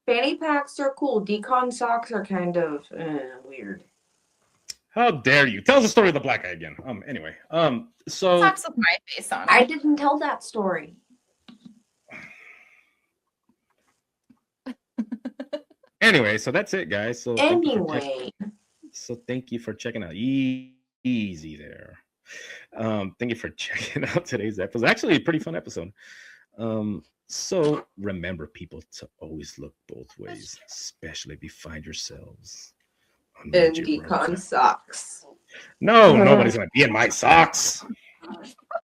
Fanny packs are cool. Decon socks are kind of weird. How dare you? Tell us the story of the black guy again. Anyway. So socks with my face on it. I didn't tell that story. Anyway, so that's it, guys. So anyway. Thank you for checking out. Easy there. Thank you for checking out today's episode. Actually, a pretty fun episode. So remember, people, to always look both ways, especially if you find yourselves in decon socks. No, nobody's gonna be in my socks.